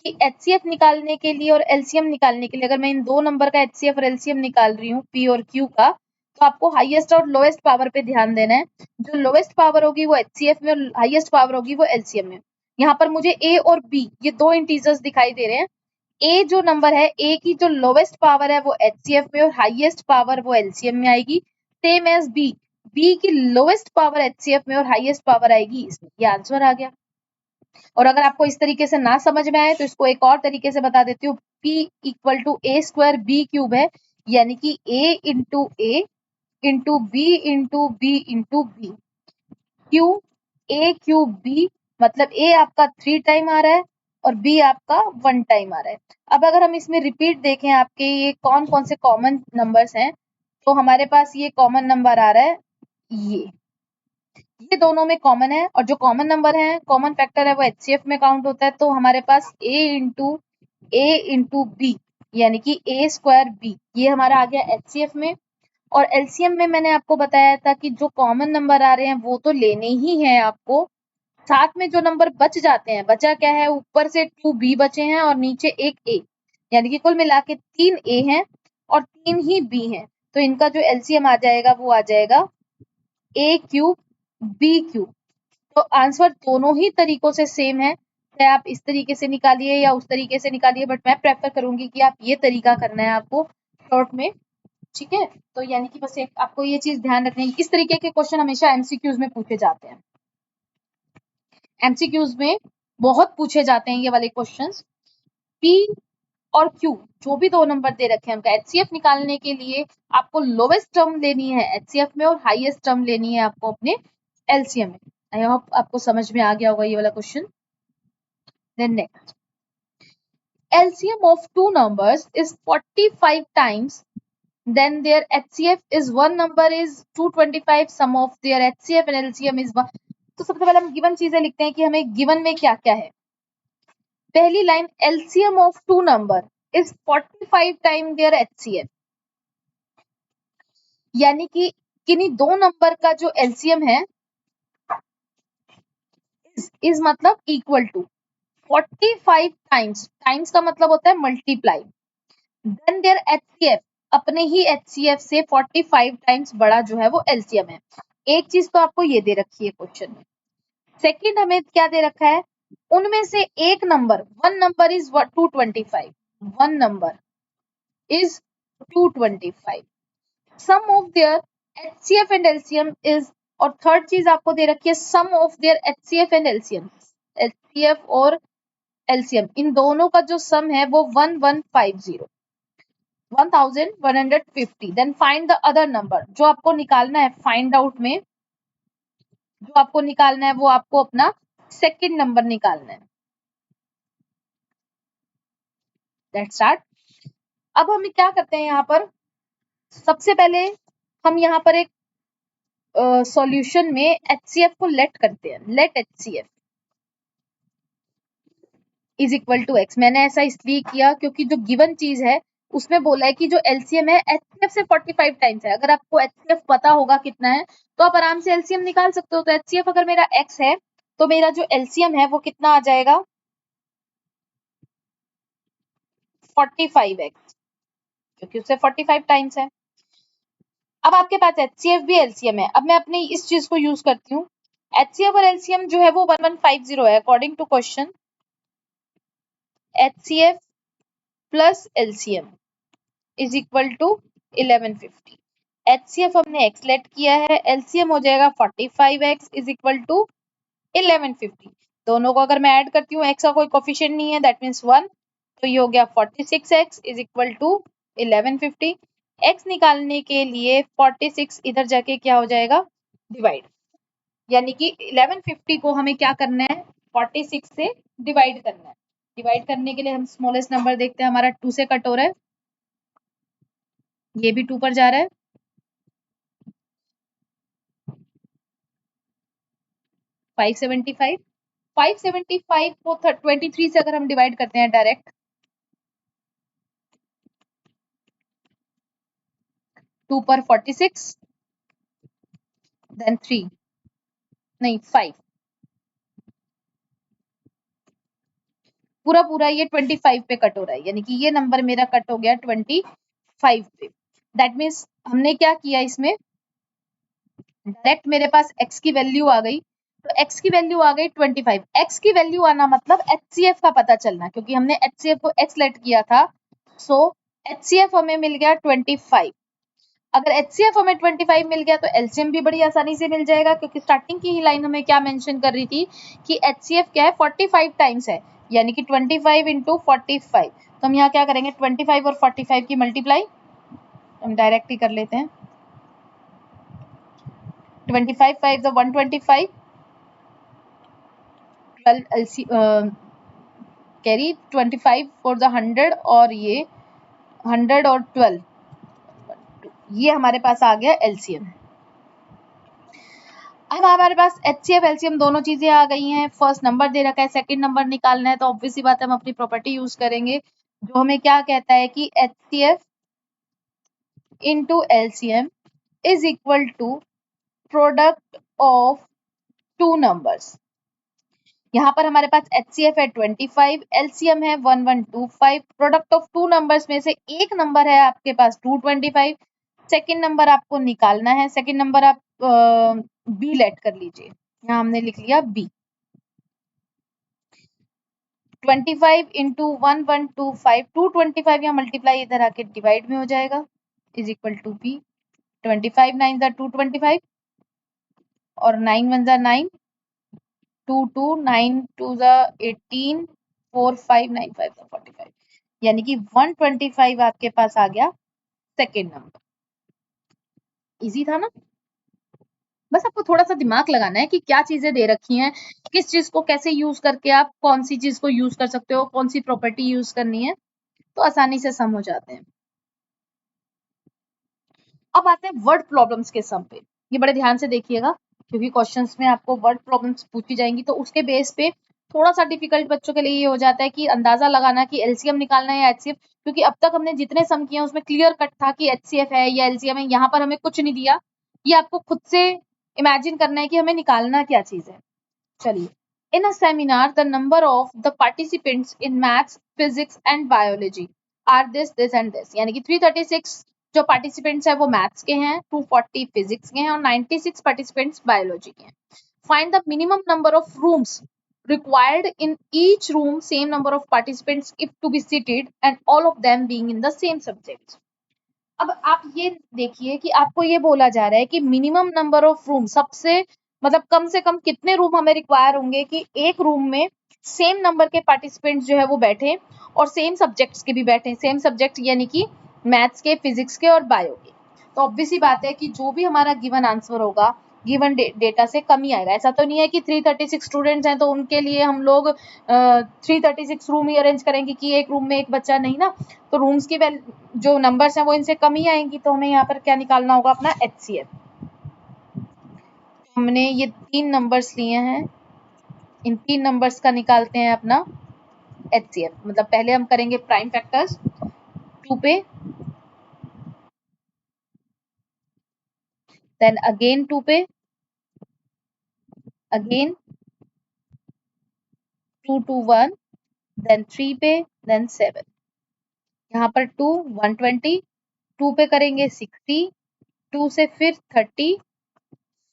कि HCF निकालने के लिए और LCM निकालने के लिए अगर मैं इन दो नंबर का HCF और LCM निकाल रही हूँ p और q का, तो आपको हाईएस्ट और लोएस्ट पावर पे ध्यान देना है। जो लोएस्ट पावर होगी वो HCF में और हाईएस्ट पावर होगी वो LCM में। यहाँ पर मुझे a और b ये दो इंटीजर्स दिखाई दे रहे हैं। a जो नंबर है, a की जो लोएस्ट पावर है वो HCF में और हाईएस्ट पावर वो LCM में आएगी। सेम एज b, b की लोएस्ट पावर HCF में और हाईएस्ट पावर आएगी इसमें। ये आंसर आ गया। और अगर आपको इस तरीके से ना समझ में आए तो इसको एक और तरीके से बता देती हूँ, P equal to a square b cube है, यानी कि a into a into b into b into b, q a cube b, मतलब a आपका 3 टाइम आ रहा है और b आपका 1 टाइम आ रहा है। अब अगर हम इसमें रिपीट देखें आपके ये कौन कौन से कॉमन नंबर्स हैं, तो हमारे पास ये कॉमन नंबर आ रहा है, ये दोनों में कॉमन है, और जो कॉमन नंबर है कॉमन फैक्टर है वो HCF में काउंट होता है। तो हमारे पास a इंटू बी यानी कि a स्क्वायर b, ये हमारा आ गया HCF में। और LCM में मैंने आपको बताया था कि जो कॉमन नंबर आ रहे हैं वो तो लेने ही हैं आपको, साथ में जो नंबर बच जाते हैं, बचा क्या है, ऊपर से 2b बचे हैं और नीचे एक a, यानी कि कुल मिला के 3 a हैं और 3 ही b हैं। तो इनका जो LCM आ जाएगा वो आ जाएगा ए क्यूब बी क्यूब। तो आंसर दोनों ही तरीकों से सेम है, चाहे आप इस तरीके से निकालिए या उस तरीके से निकालिए, बट मैं प्रेफर करूंगी कि आप ये तरीका करना है आपको शॉर्ट में, ठीक है। तो यानी कि बस एक आपको ये चीज ध्यान रखनी है, इस तरीके के क्वेश्चन हमेशा एमसीक्यूज में पूछे जाते हैं, एमसीक्यूज में बहुत पूछे जाते हैं ये वाले क्वेश्चंस। पी और क्यू जो भी दो नंबर दे रखे हैं उनका एचसीएफ निकालने के लिए आपको लोवेस्ट टर्म लेनी है एचसीएफ में और हाईएस्ट टर्म लेनी है आपको अपने एलसीएम में। आई होप आपको समझ में आ गया होगा ये वाला question. Then next, LCM of two numbers is 45 times, then their HCF is one number is 225, sum of their HCF and LCM is 1। तो सबसे पहले हम गिवन चीजें लिखते हैं कि हमें गिवन में क्या क्या है। पहली line LCM of two number is 45 time their HCF, यानी कि किन्हीं दो नंबर का जो LCM है is मतलब इक्वल टू 45 टाइम्स, टाइम्स का मतलब होता है मल्टीप्लाई, देन देयर एचसीएफ अपने ही एचसीएफ से 45 टाइम्स बड़ा जो है वो एलसीएम है। एक चीज तो आपको ये दे रखी है क्वेश्चन में। सेकंड हमें क्या दे रखा है, उनमें से एक number, one number is 225, one number is 225, sum of their HCF and LCM is, और थर्ड चीज आपको दे रखी है sum of their HCF and LCM, HCF और एलसीएम इन दोनों का जो सम है वो 1150, 1150। Then find the other number, जो आपको निकालना है फाइंड आउट में, जो आपको निकालना है वो आपको अपना सेकंड नंबर निकालना है। Let's start. अब हम क्या करते हैं यहाँ पर, सबसे पहले हम यहाँ पर एक सॉल्यूशन में एचसीएफ को लेट करते हैं, let HCF is equal to x. मैंने ऐसा इसलिए किया क्योंकि जो गिवन चीज है उसमें बोला है कि जो एलसीएम है एचसीएफ से 45 टाइम्स है। अगर आपको एचसीएफ पता होगा कितना है तो आप आराम से एलसीएम निकाल सकते हो। तो एचसीएफ अगर मेरा एक्स है तो मेरा जो एलसीएम है वो कितना आ जाएगा, 45x, क्योंकि उससे 45 टाइम्स है। अब आपके पास एचसीएफ भी एलसीएम है। अब मैं अपनी इस चीज को यूज करती हूँ, एचसीएफ और एलसीएम जो है वो 1150 है according to question. HCF plus LCM is equal to 1150। HCF हमने एक्स लेट किया है, एलसीएम हो जाएगा 45x इज इक्वल टू 1150। दोनों को अगर मैं ऐड करती हूँ, एक्स का कोई कोफिशिएंट नहीं है, दैट मीन्स 1, तो ये हो गया 46x is equal to 1150। x निकालने के लिए 46 इधर जाके क्या हो जाएगा, डिवाइड, यानी कि 1150 को हमें क्या करना है, 46 से डिवाइड करना है। डिवाइड करने के लिए हम स्मॉलेस्ट नंबर देखते हैं, हमारा 2 से कट हो रहा है, ये भी 2 पर जा रहा है, 575। 575 को 23 से अगर हम डिवाइड करते हैं डायरेक्ट, 2 पर 46, देन 3, नहीं 5, पूरा पूरा ये 25 पे कट हो रहा है, यानी कि ये नंबर मेरा कट हो गया 25 पे। दैट मीन्स हमने क्या किया, इसमें डायरेक्ट मेरे पास x की वैल्यू आ गई, तो x की वैल्यू आ गई 25। x की वैल्यू आना मतलब HCF का पता चलना, क्योंकि हमने HCF को x लेट किया था, सो HCF हमें मिल गया 25। अगर HCF हमें 25 मिल गया तो LCM भी बड़ी आसानी से मिल जाएगा, क्योंकि स्टार्टिंग की ही लाइन हमें क्या मेंशन कर रही थी कि HCF क्या है, 45 टाइम्स है, यानी कि 25 इंटू 45। तो हम यहाँ क्या करेंगे, 25 और 45 की मल्टीप्लाई हम डायरेक्ट ही कर लेते हैं। 25 5 125, 12 LC कैरी 25 फॉर द 100, और ये 100 और 12, ये हमारे पास आ गया LCM। अब हमारे पास HCF LCM दोनों चीजें आ गई हैं, फर्स्ट नंबर दे रखा है, सेकंड नंबर निकालना है, तो ऑब्वियस सी बात है हम अपनी प्रॉपर्टी यूज करेंगे, जो हमें क्या कहता है कि HCF into LCM is equal to product of two numbers. यहाँ पर हमारे पास HCF है 25, LCM है 1125, प्रोडक्ट ऑफ टू नंबर्स में से एक नंबर है आपके पास 225, सेकंड नंबर आपको निकालना है, सेकंड नंबर आप बी लेट कर लीजिए, यहाँ हमने लिख लिया बी। 25 इंटू 1125, 225 यहाँ मल्टीप्लाई इधर आके डिवाइड में हो जाएगा, इज इक्वल टू बी। 25 9 जा 225 और 9 1 जा 9, 2 2 9 2 जा 18, 4 5 9 5 जा 45, यानी कि 125 आपके पास आ गया सेकेंड नंबर। इजी था ना? बस आपको थोड़ा सा दिमाग लगाना है कि क्या चीजें दे रखी हैं, किस चीज को कैसे यूज करके आप कौन सी चीज को यूज कर सकते हो, कौन सी प्रॉपर्टी यूज करनी है, तो आसानी से सम हो जाते हैं। अब आते हैं वर्ड प्रॉब्लम्स के सम पे। ये बड़े ध्यान से देखिएगा क्योंकि क्वेश्चंस में आपको वर्ड प्रॉब्लम्स पूछी जाएंगी, तो उसके बेस पे थोड़ा सा डिफिकल्ट बच्चों के लिए ये हो जाता है कि अंदाजा लगाना कि एलसीएम निकालना है या एचसीएफ, क्योंकि अब तक हमने जितने सम किए उसमें क्लियर कट था कि एचसीएफ है या एलसीएम है। यहाँ पर हमें कुछ नहीं दिया, ये आपको खुद से इमेजिन करना है कि हमें निकालना क्या चीज है। चलिए, in a seminar the number of the participants in maths physics and biology are this and this, यानी कि 336 जो पार्टिसिपेंट्स है वो मैथ्स के हैं, 240 फिजिक्स के हैं और 96 पार्टिसिपेंट्स बायोलॉजी के हैं। Find the minimum number of rooms required in each room, same number of participants if to be seated and all of them being in the same subject। अब आप ये देखिए कि आपको ये बोला जा रहा है कि मिनिमम नंबर ऑफ रूम, सबसे मतलब कम से कम कितने रूम हमें रिक्वायर होंगे कि एक रूम में सेम नंबर के पार्टिसिपेंट्स जो है वो बैठे और सेम सब्जेक्ट्स के भी बैठे, सेम सब्जेक्ट यानी कि मैथ्स के, फिजिक्स के और बायो के। तो ऑब्वियस सी बात है कि जो भी हमारा गिवन आंसर होगा गिवन डेटा से कम ही आएगा। ऐसा तो नहीं है कि 336 स्टूडेंट्स हैं तो उनके लिए हम लोग 336 रूम ही अरेंज करेंगे कि एक रूम में एक बच्चा, नहीं ना। तो रूम्स की जो नंबर्स हैं वो इनसे कम ही आएंगी, तो हमें यहाँ पर क्या निकालना होगा, अपना एचसीएफ। हमने ये 3 नंबर्स लिए हैं, इन 3 नंबर्स का निकालते हैं अपना एचसीएफ। मतलब पहले हम करेंगे प्राइम फैक्टर्स 2 पे, देन अगेन 2 पे, अगेन 2 2 1, देन 3 पे, देन 7। यहाँ पर 2 120, 2 पे करेंगे 60, 2 से फिर 30,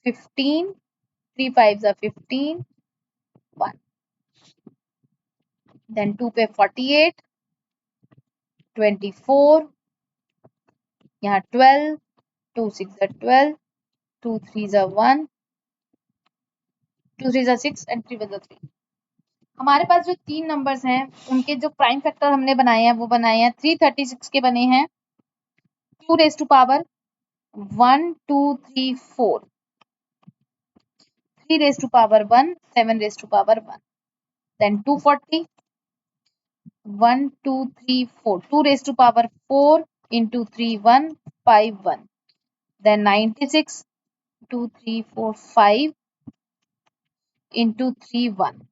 15, 3 5 15, 1, देन 2 पे 48, 24, यहाँ 12, 2 6 12, 2 3 1, 2 3 6 एंड 3 1 3। हमारे पास जो 3 नंबर्स हैं उनके जो प्राइम फैक्टर हमने बनाए हैं वो बनाए हैं 336 के बने हैं 2 raise to power 1 2 3 4, 3 raise to power 1, 7 raise to power 1, then 240 1 2 3 4, 2 raise to power 4 into 3 1 5 1, then 96 2 3 4 5 into 3 1।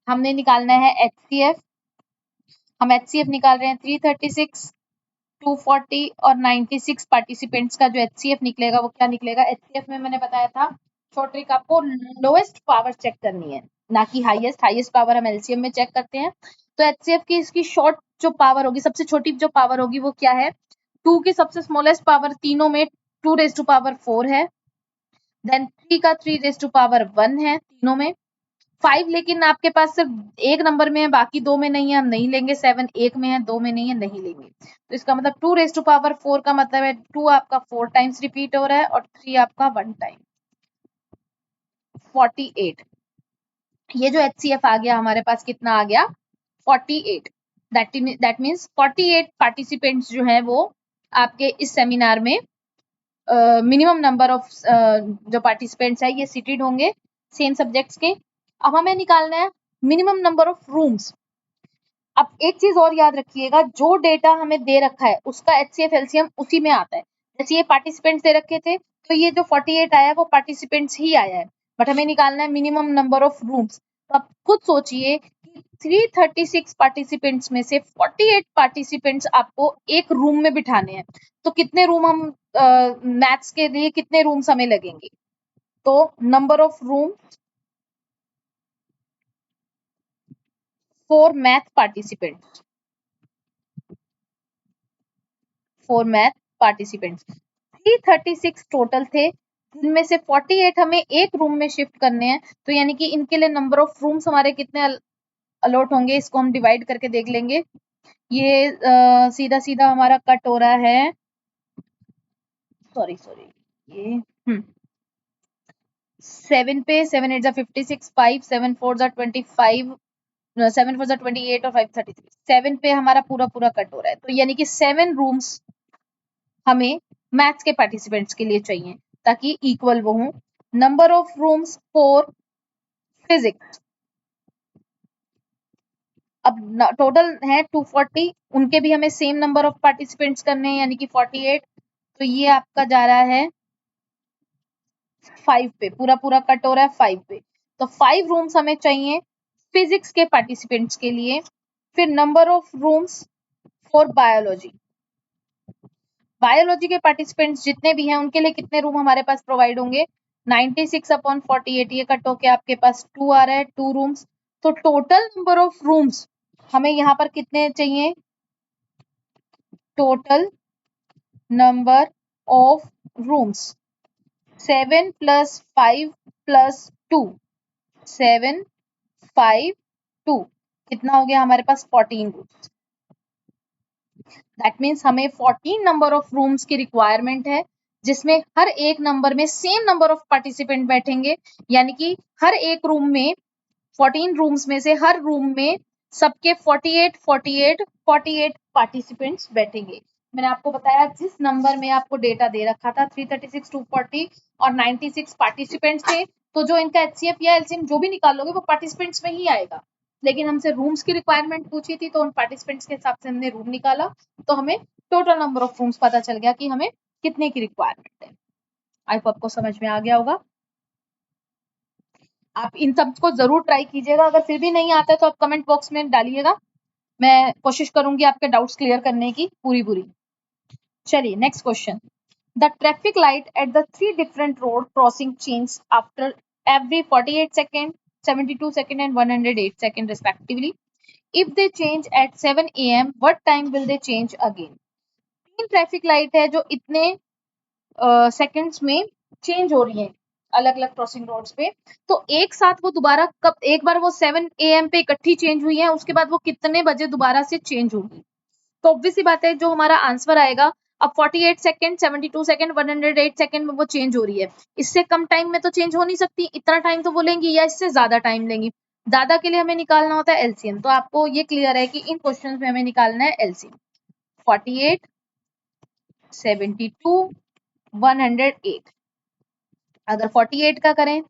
हमने निकालना है एचसीएफ। हम एचसीएफ निकाल रहे हैं 336, 240 और 96 पार्टिसिपेंट्स का जो एचसीएफ निकलेगा वो क्या निकलेगा। एचसीएफ में मैंने बताया था शॉर्ट ट्रिक, आपको लोएस्ट पावर चेक करनी है ना कि हाईएस्ट। हाईएस्ट पावर हम एलसीएम में चेक करते हैं। तो एचसीएफ की इसकी शॉर्ट जो पावर होगी, सबसे छोटी जो पावर होगी वो क्या है, 2 की सबसे स्मॉलेस्ट पावर तीनों में 2 रेज टू पावर 4 है, देन 3 का 3 रेज टू पावर 1 है तीनों में, 5 लेकिन आपके पास सिर्फ एक नंबर में है, बाकी 2 में नहीं है, हम नहीं लेंगे। 7 एक में है, 2 में नहीं है, नहीं लेंगे। तो इसका मतलब 2 रेज टू पावर 4 का मतलब है 2 आपका 4 टाइम्स रिपीट हो रहा है और 3 आपका 1 टाइम, 48। ये जो एचसीएफ आ गया हमारे पास कितना आ गया, 48। दैट मीन्स 48 पार्टिसिपेंट्स जो है वो आपके इस सेमिनार में मिनिमम नंबर ऑफ जो पार्टिसिपेंट्स है ये सीटेड होंगे सेम सब्जेक्ट्स के। अब हमें निकालना है मिनिमम नंबर ऑफ रूम्स। अब एक चीज और याद रखिएगा, जो डेटा हमें दे रखा है उसका एचसीएफ एलसीएम उसी में आता है। जैसे ये पार्टिसिपेंट्स दे रखे थे तो ये जो 48 आया है वो पार्टिसिपेंट्स ही आया है, बट हमें निकालना है मिनिमम नंबर ऑफ रूम्स। तो आप खुद सोचिए कि 336 पार्टिसिपेंट्स में से 48 पार्टिसिपेंट्स आपको एक रूम में बिठाने हैं, तो कितने रूम हम मैथ्स के लिए कितने रूम्स हमें लगेंगे। तो number of room for math participants, for math participants 336 total थे, जिनमें से 48 हमें एक रूम में शिफ्ट करने हैं, तो यानी कि इनके लिए नंबर ऑफ रूम्स हमारे कितने अलॉट होंगे, इसको हम डिवाइड करके देख लेंगे। ये सीधा सीधा हमारा कट हो रहा है, सॉरी ये 7 पे, 7 8 56, 5 7 4 25, 7 4 28 और 5 33, 7 पे हमारा पूरा पूरा कट हो रहा है, तो यानी कि 7 रूम्स हमें मैथ्स के पार्टिसिपेंट्स के लिए चाहिए ताकि इक्वल वो हो। Number of rooms for physics, अब टोटल है 240, उनके भी हमें सेम नंबर ऑफ पार्टिसिपेंट्स करने हैं यानी कि 48, तो ये आपका जा रहा है 5 पे, पूरा पूरा कट हो रहा है 5 पे, तो 5 रूम्स हमें चाहिए फिजिक्स के पार्टिसिपेंट्स के लिए। फिर number of rooms for biology, biology के पार्टिसिपेंट्स जितने भी हैं उनके लिए कितने रूम हमारे पास प्रोवाइड होंगे, 96/48, ये कट होके आपके पास 2 आ रहा है, 2 रूम्स, तो टोटल नंबर ऑफ रूम्स हमें यहाँ पर कितने चाहिए, टोटल नंबर ऑफ रूम्स 7 + 5 + 2, 7 5 2, कितना हो गया हमारे पास 14 रूम्स। दैट मीन्स हमें 14 नंबर ऑफ रूम्स की रिक्वायरमेंट है, जिसमें हर एक नंबर में सेम नंबर ऑफ पार्टिसिपेंट बैठेंगे, यानी कि हर एक रूम में 14 रूम्स में से हर रूम में सबके 48 48 48 पार्टिसिपेंट्स बैठेंगे। मैंने आपको बताया जिस नंबर में आपको डेटा दे रखा था 336 240 और 96 पार्टिसिपेंट्स थे, तो जो इनका एचसीएफ या एलसीएम जो भी निकालोगे वो पार्टिसिपेंट्स में ही आएगा, लेकिन हमसे रूम्स की रिक्वायरमेंट पूछी थी तो उन पार्टिसिपेंट्स के हिसाब से हमने रूम निकाला, तो हमें टोटल नंबर ऑफ रूम्स पता चल गया कि हमें कितने की रिक्वायरमेंट है। आई होप आपको समझ में आ गया होगा। आप इन सब को जरूर ट्राई कीजिएगा, अगर फिर भी नहीं आता है तो आप कमेंट बॉक्स में डालिएगा, मैं कोशिश करूंगी आपके डाउट्स क्लियर करने की पूरी। चलिए next question, the traffic light at the 3 different road crossing change after every 48 second, 72 second and 108 second respectively. If they change at 7 AM, what time will they change again? 3 traffic light है जो इतने seconds में change हो रही है अलग अलग crossing roads पे, तो एक साथ वो दोबारा कब, एक बार वो 7 AM पे इकट्ठी चेंज हुई है, उसके बाद वो कितने बजे दोबारा से चेंज होगी, तो ऑब्वियस सी बात है जो हमारा आंसर आएगा, अब 48 सेकंड, 72 सेकंड, 108 सेकंड में वो चेंज हो रही है, इससे कम टाइम में तो चेंज हो नहीं सकती, इतना टाइम तो वो लेंगी या इससे ज्यादा टाइम लेंगी, ज्यादा के लिए हमें निकालना होता है एलसीएम, तो आपको ये क्लियर है कि इन क्वेश्चन में हमें निकालना है एलसीएम, 48 72 108, अगर 48 का करें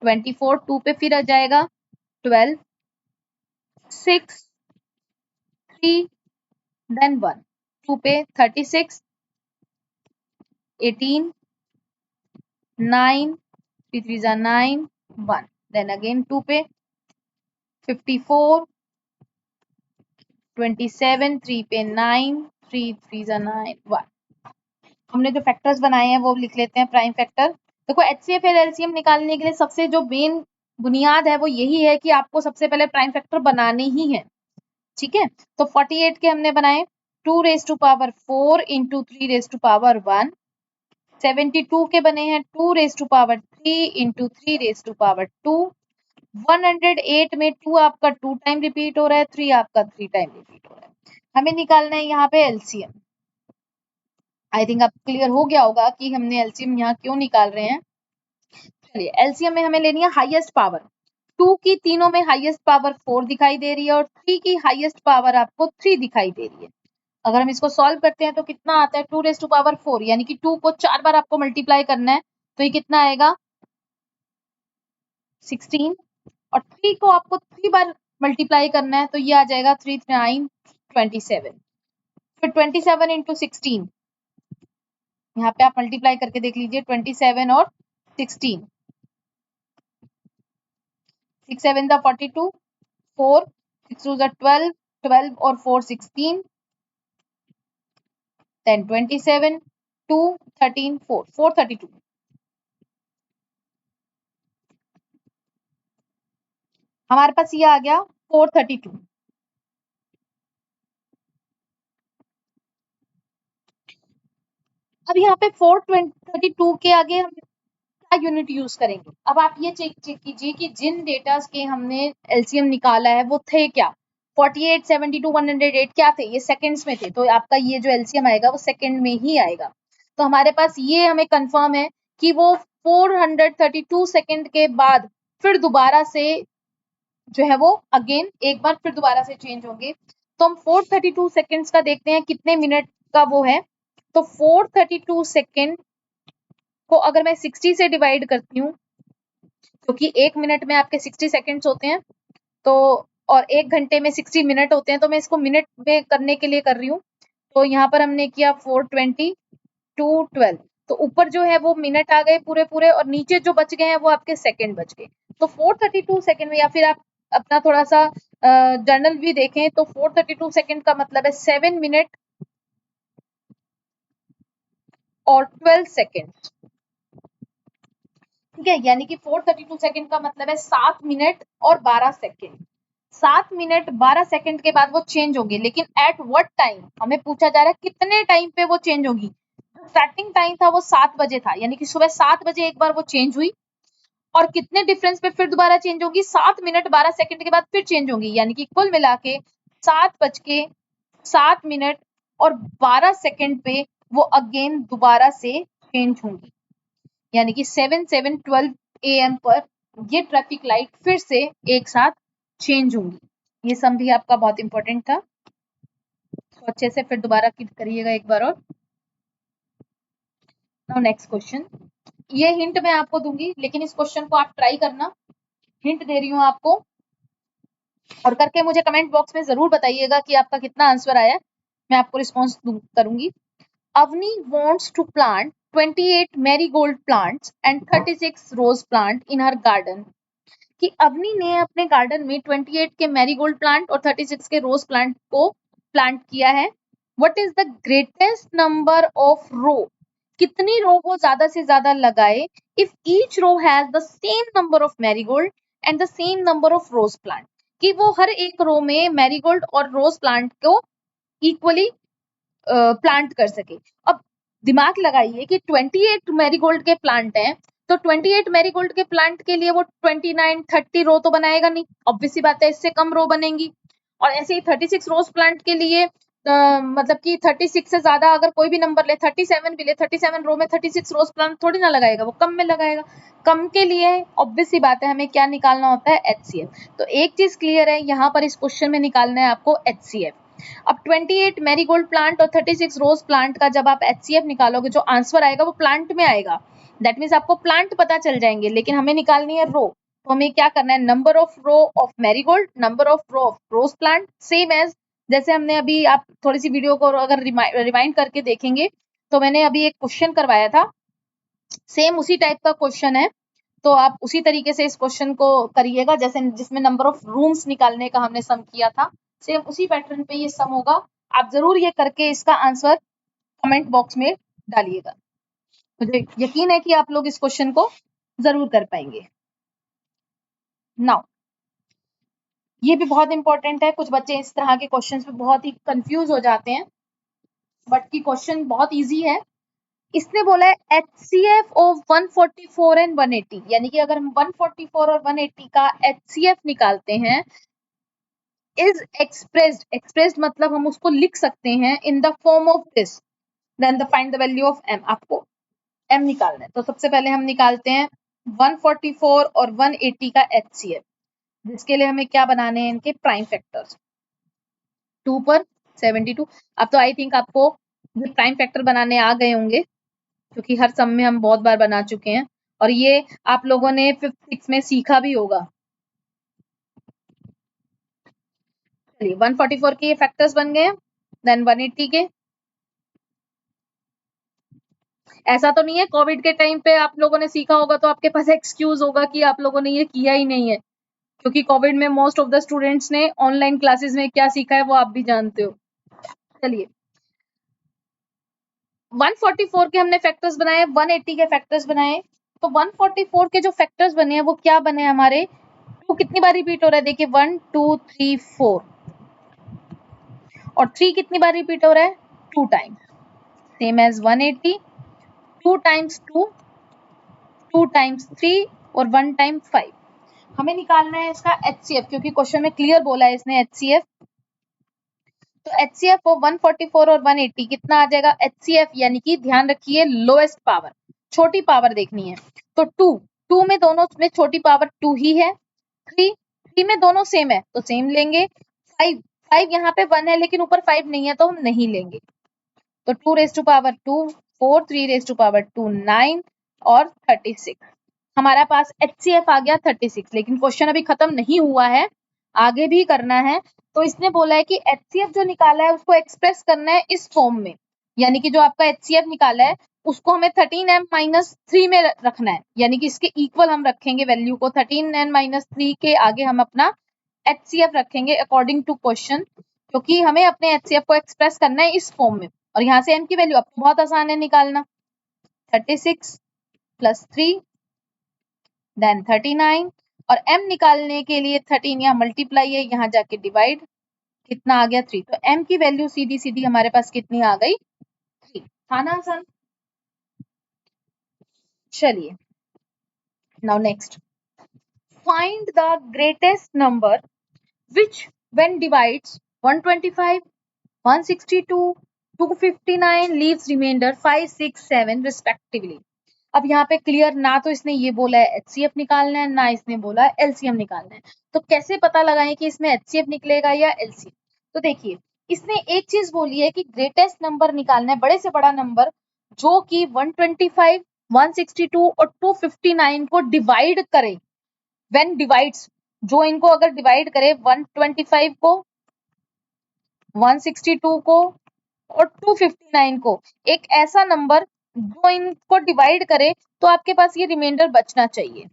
24 2 पे फिर आ जाएगा 12 6 3 देन 1, 2 पे 36 18 9 3 3 जा 9 1, देन अगेन 2 पे 54 27 3 पे 9 3 3 जा 9 1, हमने जो फैक्टर्स बनाए हैं वो लिख लेते हैं प्राइम फैक्टर। देखो एचसीएफ और एलसीएम निकालने के लिए सबसे जो मेन बुनियाद है वो यही है कि आपको सबसे पहले प्राइम फैक्टर बनाने ही है, ठीक है, तो 48 के हमने बनाए 2 raise to power 4 into 3 raise to power 1, 72 के बने हैं 2 raise to power 3 into 3 raise to power 2, 108 में 2 आपका 2 टाइम रिपीट हो रहा है, 3 आपका 3 टाइम रिपीट हो रहा है, हमें निकालना है यहाँ पे एलसीएम। आई थिंक अब क्लियर हो गया होगा कि हमने एलसीएम यहाँ क्यों निकाल रहे हैं। चलिए एलसीएम में हमें लेनी है हाईएस्ट पावर, 2 की तीनों में हाईएस्ट पावर 4 दिखाई दे रही है और 3 की हाईएस्ट पावर आपको 3 दिखाई दे रही है। अगर हम इसको सॉल्व करते हैं तो कितना आता है 2 रेज टू पावर 4, यानी कि 2 को 4 बार आपको मल्टीप्लाई करना है, तो ये कितना आएगा 16, और 3 को आपको 3 बार मल्टीप्लाई करना है तो ये आ जाएगा 3 9 27, फिर 27 इंटू 16, यहाँ पे आप मल्टीप्लाई करके देख लीजिए 27 और 16, 6 7 द 42, 4 6 2 द 12, 12 और 4 16, then 27 2 13 4 432, हमारे पास ये आ गया 432। अब यहाँ पे 432 के आगे हम क्या यूनिट यूज करेंगे? अब आप ये चेक कीजिए कि जिन डेटा के हमने एलसीएम निकाला है वो थे क्या, 48, 72, 108 क्या थे? ये सेकंड्स में थे, तो आपका ये जो एलसीएम आएगा वो सेकंड में ही आएगा। तो हमारे पास ये हमें कंफर्म है कि वो 432 सेकंड के बाद फिर दोबारा से जो है वो अगेन एक बार फिर दोबारा से चेंज होंगे। तो हम 432 सेकंड्स का देखते हैं कितने मिनट का वो है। तो 432 सेकंड को अगर मैं 60 से डिवाइड करती हूँ, क्योंकि एक मिनट में आपके 60 सेकंड्स होते हैं, तो और एक घंटे में 60 मिनट होते हैं, तो मैं इसको मिनट में करने के लिए कर रही हूँ। तो यहाँ पर हमने किया 420 टू 12, तो ऊपर जो है वो मिनट आ गए पूरे पूरे और नीचे जो बच गए हैं वो आपके सेकंड बच गए। तो 432 सेकंड में, या फिर आप अपना थोड़ा सा जर्नल भी देखें तो 432 सेकंड का मतलब है 7 मिनट और 12 सेकंड। ठीक है, यानी कि 432 सेकंड का मतलब है 7 मिनट और 12 सेकंड। 7 मिनट 12 सेकंड के बाद वो चेंज होंगे, लेकिन एट व्हाट टाइम हमें पूछा जा रहा है, कितने टाइम पे वो चेंज होगी। स्टार्टिंग टाइम था वो 7 बजे था, यानी कि सुबह 7 बजे एक बार वो चेंज हुई और कितने डिफरेंस पे फिर दोबारा चेंज होगी, 7 मिनट 12 सेकंड के बाद फिर चेंज होगी, यानी कि कुल मिला के 7 बज के 7 मिनट और 12 सेकंड पे वो अगेन दोबारा से चेंज होंगी, यानी कि 7/7/12 AM पर ये ट्रैफिक लाइट फिर से एक साथ चेंज होंगी। ये सम भी आपका बहुत इंपॉर्टेंट था, तो अच्छे से फिर दोबारा करिएगा एक बार और। नाउ नेक्स्ट क्वेश्चन, ये हिंट मैं आपको दूंगी लेकिन इस क्वेश्चन को आप ट्राई करना, हिंट दे रही हूँ आपको, और करके मुझे कमेंट बॉक्स में जरूर बताइएगा कि आपका कितना आंसर आया, मैं आपको रिस्पॉन्स करूंगी। Avni wants to plant 28 marigold plants and 36 rose plant in her garden. कि अवनी ने अपने गार्डन में 28 के मैरीगोल्ड प्लांट और 36 के रोज प्लांट को प्लांट किया है। What is the greatest number of row? कितनी रो वो ज्यादा से ज्यादा लगाए if each row has the same number of marigold and the same number of rose plant, कि वो हर एक रो में मैरीगोल्ड और रोज प्लांट को इक्वली प्लांट कर सके। अब दिमाग लगाइए कि 28 मैरीगोल्ड के प्लांट हैं, तो 28 मैरीगोल्ड के प्लांट के लिए वो 29-30 रो तो बनाएगा नहीं, ऑब्वियस सी बात है, इससे कम रो बनेंगी। और ऐसे ही 36 रोज प्लांट के लिए मतलब कि 36 से ज्यादा अगर कोई भी नंबर ले, 37 भी ले, 37 रो में 36 रोज प्लांट थोड़ी ना लगाएगा, वो कम में लगाएगा। कम के लिए ऑब्वियस सी बात है हमें क्या निकालना होता है, HCF। तो एक चीज क्लियर है, यहाँ पर इस क्वेश्चन में निकालना है आपको HCF। अब 28 मैरीगोल्ड प्लांट और 36 रोज प्लांट का जब आप HCF निकालोगे, जो आंसर आएगा वो प्लांट में आएगा, दैट मीन्स आपको प्लांट पता चल जाएंगे, लेकिन हमें निकालनी है रो। तो हमें क्या करना है, number of row of marigold, number of row of rose plant, same as जैसे हमने अभी, आप थोड़ी सी वीडियो को अगर रिमाइंड करके देखेंगे तो मैंने अभी एक क्वेश्चन करवाया था, सेम उसी टाइप का क्वेश्चन है, तो आप उसी तरीके से इस क्वेश्चन को करिएगा, जैसे जिसमें नंबर ऑफ रूम्स निकालने का हमने सम किया था, सेम उसी पैटर्न पे ये सम होगा। आप जरूर ये करके इसका आंसर कमेंट बॉक्स में डालिएगा, मुझे यकीन है कि आप लोग इस क्वेश्चन को जरूर कर पाएंगे। नाउ ये भी बहुत इंपॉर्टेंट है, कुछ बच्चे इस तरह के क्वेश्चंस पे बहुत ही कंफ्यूज हो जाते हैं, बट की क्वेश्चन बहुत इजी है। इसने बोला है HCF ऑफ 144 एंड 180, यानी कि अगर हम 144 और 180 का HCF निकालते हैं, इज एक्सप्रेस्ड मतलब हम उसको लिख सकते हैं in the form of this, then the find the value of m। आपको m निकालना है, तो सबसे पहले हम निकालते हैं 144 और 180 का HCF, जिसके लिए हमें क्या बनाने हैं, इनके प्राइम फैक्टर्स। 2 पर 72, अब तो आई थिंक आपको ये प्राइम फैक्टर बनाने आ गए होंगे, क्योंकि हर सम में हम बहुत बार बना चुके हैं और ये आप लोगों ने 5th 6th में सीखा भी होगा। चलिए 144 के ये फैक्टर्स बन गए, देन 180 के। ऐसा तो नहीं है कोविड के टाइम पे आप लोगों ने सीखा होगा तो आपके पास एक्सक्यूज होगा कि आप लोगों ने ये किया ही नहीं है, क्योंकि कोविड में मोस्ट ऑफ द स्टूडेंट्स ने ऑनलाइन क्लासेस में क्या सीखा है वो आप भी जानते हो। चलिए 144 के हमने फैक्टर्स बनाए, 180 के फैक्टर्स बनाए, तो 144 के जो फैक्टर्स बने हैं वो क्या बने हमारे, टू कितनी बार रिपीट हो रहा है, देखिए 1 2 3 4, और 3 कितनी बार रिपीट हो रहा है, 2 times, same as 180। 2 times 2, 2 times 3 और 1 टाइम 5। हमें निकालना है इसका HCF, क्योंकि क्वेश्चन में क्लियर बोला है इसने HCF। तो HCF को 144 और 180 कितना आ जाएगा HCF, यानी कि ध्यान रखिए लोएस्ट पावर, छोटी पावर देखनी है। तो 2 में दोनों में छोटी पावर 2 ही है। 3 में दोनों सेम है तो सेम लेंगे। 5 यहाँ पे 1 है लेकिन ऊपर 5 नहीं है तो हम नहीं लेंगे। तो 2 raise to power 2 4, 3 raise to power 2 9 और 36। हमारा पास HCF आ गया 36। लेकिन क्वेश्चन अभी खत्म नहीं हुआ है, आगे भी करना है। तो इसने बोला है कि HCF जो निकाला है उसको एक्सप्रेस करना है इस फॉर्म में, यानी कि जो आपका HCF निकाला है उसको हमें 13m-3 में रखना है, यानी कि इसके इक्वल हम रखेंगे वैल्यू को। 13n-3 के आगे हम अपना HCF रखेंगे अकॉर्डिंग टू क्वेश्चन, क्योंकि हमें अपने HCF को एक्सप्रेस करना है इस फॉर्म में। और यहाँ से m की वैल्यू आपको बहुत आसान है निकालना, 36 + 3 देन 39, और m निकालने के लिए 13 यहाँ मल्टीप्लाई है, यहाँ जाके डिवाइड, कितना आ गया 3। तो m की वैल्यू सीधी सीधी हमारे पास कितनी आ गई 3। था ना आसान। चलिए now next, find the greatest number which when divides 125, 162, 259 leaves remainder 5, 6, 7 respectively। अब यहाँ पे क्लियर ना तो इसने ये बोला है HCF निकालना है, ना इसने बोला है LCM निकालना है। तो कैसे पता लगाएं कि इसमें HCF निकलेगा या LCM? तो देखिए इसने एक चीज बोली है कि ग्रेटेस्ट नंबर निकालना है, बड़े से बड़ा नंबर जो कि 125, 162 और 259 को डिवाइड करे। व्हेन डिवाइड्स, जो इनको अगर डिवाइड करे 125 को, 162 को और 259 को, एक ऐसा नंबर जो इनको डिवाइड करे तो आपके पास ये रिमाइंडर बचना चाहिए।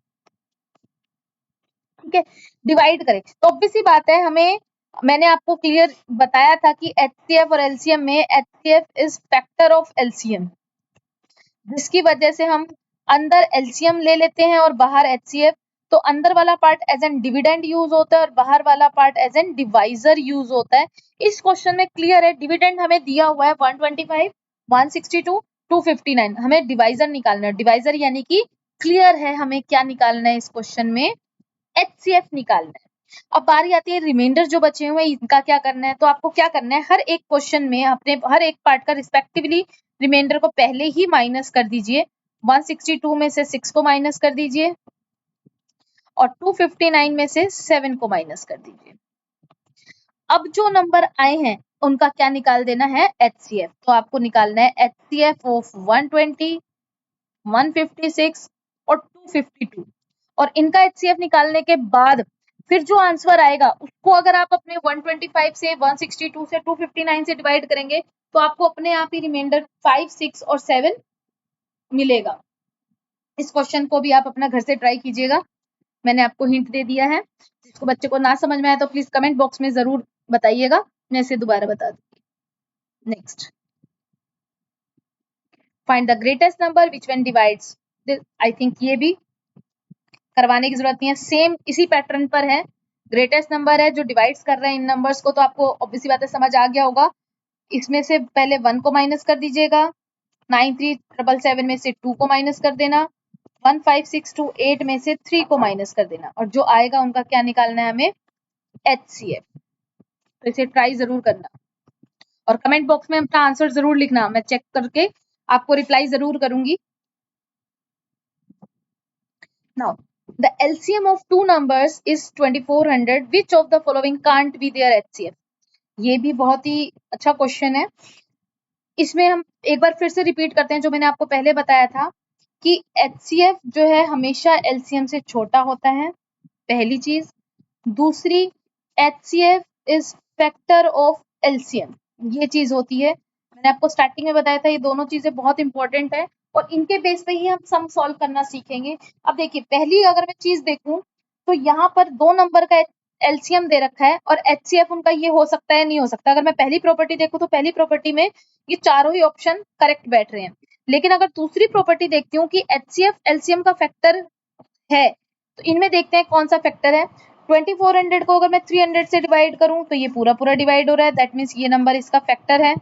ठीक है, डिवाइड करे तो ऑब्वियस सी बात है, हमें मैंने आपको क्लियर बताया था कि HCF और LCM में HCF is factor of LCM, जिसकी वजह से हम अंदर LCM ले लेते हैं और बाहर HCF। तो अंदर वाला part as an dividend use होता है और बाहर वाला part as an divisor use होता है। इस क्वेश्चन में क्लियर है, डिविडेंड हमें दिया हुआ है 125, 162, 259, हमें डिवाइजर निकालना है। डिवाइजर यानी कि क्लियर है हमें क्या निकालना है इस क्वेश्चन में, HCF निकालना है। अब बारी आती है रिमाइंडर जो बचे हुए इनका क्या करना है। तो आपको क्या करना है, हर एक क्वेश्चन में अपने हर एक पार्ट का रिस्पेक्टिवली रिमाइंडर को पहले ही माइनस कर दीजिए। 162 में से 6 को माइनस कर दीजिए और 259 में से 7 को माइनस कर दीजिए। अब जो नंबर आए हैं उनका क्या निकाल देना है HCF। तो आपको निकालना है HCF ऑफ 120, 156 और 252, और इनका HCF निकालने के बाद फिर जो आंसर आएगा उसको अगर आप अपने 125 से, 162 से, 259 से डिवाइड करेंगे तो आपको अपने आप ही रिमाइंडर 5, 6 और 7 मिलेगा। इस क्वेश्चन को भी आप अपना घर से ट्राई कीजिएगा, मैंने आपको हिंट दे दिया है। जिसको बच्चे को ना समझ में आया तो प्लीज कमेंट बॉक्स में जरूर बताइएगा, मैं इसे दोबारा बता दूंगी। Next, find the greatest number which when divides. I think ये भी करवाने की जरूरत नहीं है, सेम इसी पैटर्न पर है। ग्रेटेस्ट नंबर है जो डिवाइड्स कर रहे हैं इन नंबर्स को, तो आपको ऑब्वियसली बात है समझ आ गया होगा। इसमें से पहले 1 को माइनस कर दीजिएगा, 9377 में से 2 को माइनस कर देना, 15628 में से 3 को माइनस कर देना, और जो आएगा उनका क्या निकालना है हमें HCF। तो इसे ट्राई जरूर करना और कमेंट बॉक्स में अपना आंसर जरूर लिखना, मैं चेक करके आपको रिप्लाई जरूर करूंगी। Now the LCM of two numbers is 2400, which of the following can't be their HCF। ये भी बहुत ही अच्छा क्वेश्चन है। इसमें हम एक बार फिर से रिपीट करते हैं जो मैंने आपको पहले बताया था कि HCF जो है हमेशा LCM से छोटा होता है, पहली चीज। दूसरी, HCF is factor of LCM, ये चीज होती है। मैंने आपको स्टार्टिंग में बताया था ये दोनों चीजें बहुत इंपॉर्टेंट है और इनके बेस पे ही हम सम सॉल्व करना सीखेंगे। अब देखिए पहली अगर मैं चीज देखूं तो यहाँ पर 2 नंबर का LCM दे रखा है और HCF उनका ये हो सकता है नहीं हो सकता। अगर मैं पहली प्रॉपर्टी देखूं तो पहली प्रॉपर्टी में ये चारों ही ऑप्शन करेक्ट बैठ रहे हैं, लेकिन अगर दूसरी प्रॉपर्टी देखती हूँ कि HCF LCM का फैक्टर है तो इनमें देखते हैं कौन सा फैक्टर है। 2400 को अगर मैं 300 से डिवाइड करूं तो ये पूरा पूरा डिवाइड हो रहा है, दैट मीन्स ये नंबर इसका फैक्टर है।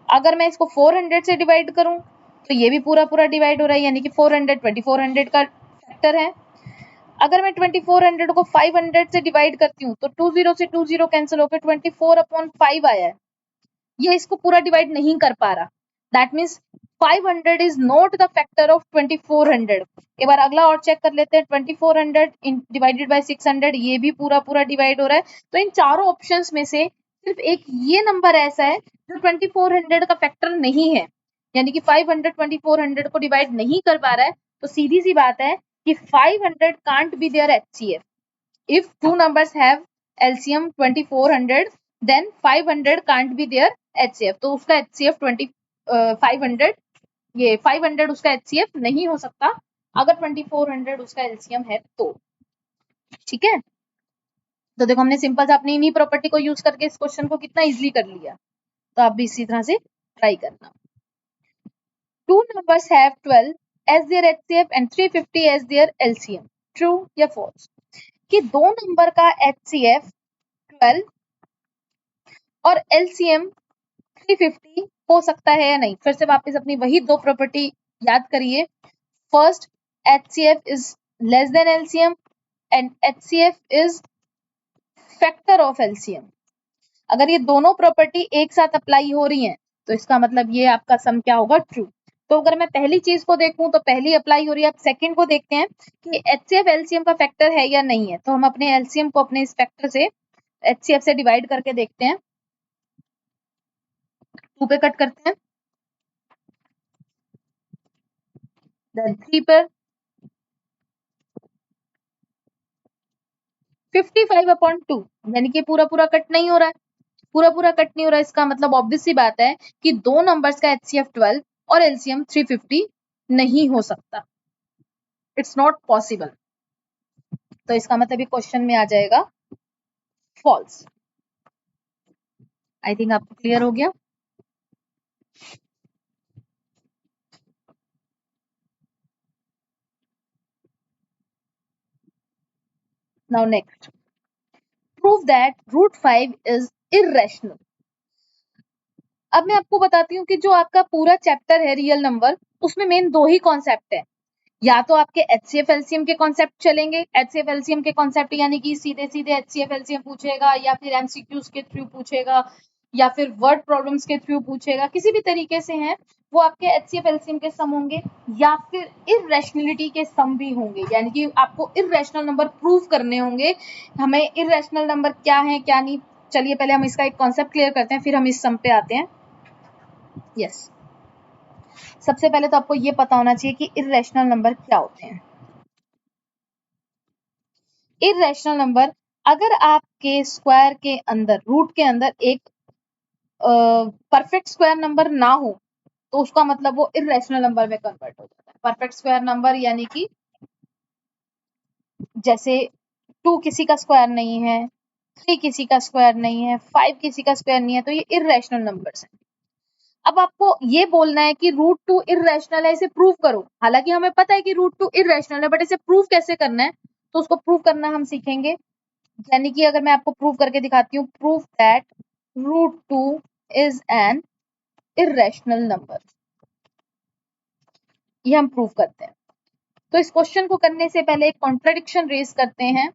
अगर मैं इसको 400 से डिवाइड करूं तो ये भी पूरा पूरा डिवाइड हो रहा है, यानी कि 400 2400 का फैक्टर है। अगर मैं 2400 को 500 से डिवाइड करती हूँ तो 20 से 20 कैंसिल होकर 24/5 आया है। ये इसको पूरा डिवाइड नहीं कर पा रहा, that means 500 is not the factor of 2400। एक बार अगला और चेक कर लेते हैं, 2400 डिवाइडेड बाय 600, ये भी पूरा पूरा डिवाइड हो रहा है। तो इन चारों ऑप्शंस में से सिर्फ एक ये नंबर ऐसा है जो 2400 का फैक्टर नहीं है, यानी कि 500 2400 को डिवाइड नहीं कर पा रहा है। तो सीधी सी बात है कि 500 can't be there HCF। If two numbers have LCM 2400, then 500 can't be their HCF. तो उसका HCF 500, ये 500 उसका HCF नहीं हो सकता अगर 2400 उसका LCM है तो। ठीक है, तो देखो हमने सिंपल से अपनी इन्हीं प्रॉपर्टी को यूज करके इस क्वेश्चन को कितना इजीली कर लिया। तो आप भी इसी तरह से ट्राई करना। Two numbers have 12 as their HCF and 350 as their LCM. True या false? कि दो नंबर का HCF 12 और LCM 350 हो सकता है या नहीं। फिर से वापस अपनी वही दो प्रॉपर्टी याद करिए। First, HCF is less than LCM and HCF is factor of LCM। अगर ये दोनों प्रॉपर्टी एक साथ अप्लाई हो रही हैं तो इसका मतलब ये आपका सम क्या होगा, ट्रू। तो अगर मैं पहली चीज को देखूं तो पहली अप्लाई हो रही है। अब सेकंड को देखते हैं कि HCF LCM का फैक्टर है या नहीं है। तो हम अपने LCM को अपने इस फैक्टर से HCF से डिवाइड करके देखते हैं। 2 पे कट करते हैं, देन 3 पर 55/2, यानी कि पूरा पूरा कट नहीं हो रहा है। पूरा पूरा कट नहीं हो रहा है, इसका मतलब ऑब्वियस सी बात है कि दो नंबर्स का HCF 12 और LCM 350 नहीं हो सकता, इट्स नॉट पॉसिबल। तो इसका मतलब ये क्वेश्चन में आ जाएगा फॉल्स। आई थिंक आपको क्लियर हो गया। Now next, prove that √5 is irrational. अब मैं आपको बताती हूँ कि जो आपका पूरा चैप्टर है रियल नंबर, उसमें मेन दो ही कॉन्सेप्ट है। या तो आपके HCF LCM के कॉन्सेप्ट चलेंगे, HCF LCM के कॉन्सेप्ट यानी कि सीधे सीधे HCF LCM पूछेगा, या फिर MCQs के थ्रू पूछेगा, या फिर वर्ड प्रॉब्लम्स के थ्रू पूछेगा, किसी भी तरीके से हैं वो आपके HCF LCM के सम होंगे, या फिर इररेशनलिटी के सम भी होंगे, यानी कि आपको इररेशनल नंबर प्रूव करने होंगे। हमें इररेशनल नंबर क्या है क्या नहीं, चलिए पहले हम इसका एक कॉन्सेप्ट क्लियर करते हैं, फिर हम इस सम पे आते हैं। यस, सबसे पहले तो आपको ये पता होना चाहिए कि इररेशनल नंबर क्या होते हैं। इररेशनल नंबर, अगर आपके स्क्वायर के अंदर, रूट के अंदर एक परफेक्ट स्क्वायर नंबर ना हो तो उसका मतलब वो इररेशनल नंबर में कन्वर्ट हो जाता है। परफेक्ट स्क्वायर नंबर यानी कि जैसे 2 किसी का स्क्वायर नहीं है, 3 किसी का स्क्वायर नहीं है, 5 किसी का स्क्वायर नहीं है, तो ये इररेशनल नंबर्स हैं। अब आपको ये बोलना है कि √2 इररेशनल है, इसे प्रूव करो। हालांकि हमें पता है कि √2 इररेशनल है, बट इसे प्रूव कैसे करना है, तो उसको प्रूव करना हम सीखेंगे। यानी कि अगर मैं आपको प्रूव करके दिखाती हूँ, prove that √2 is an irrational number, ये हम प्रूव करते हैं। तो इस क्वेश्चन को करने से पहले एक कॉन्ट्राडिक्शन रेज करते हैं।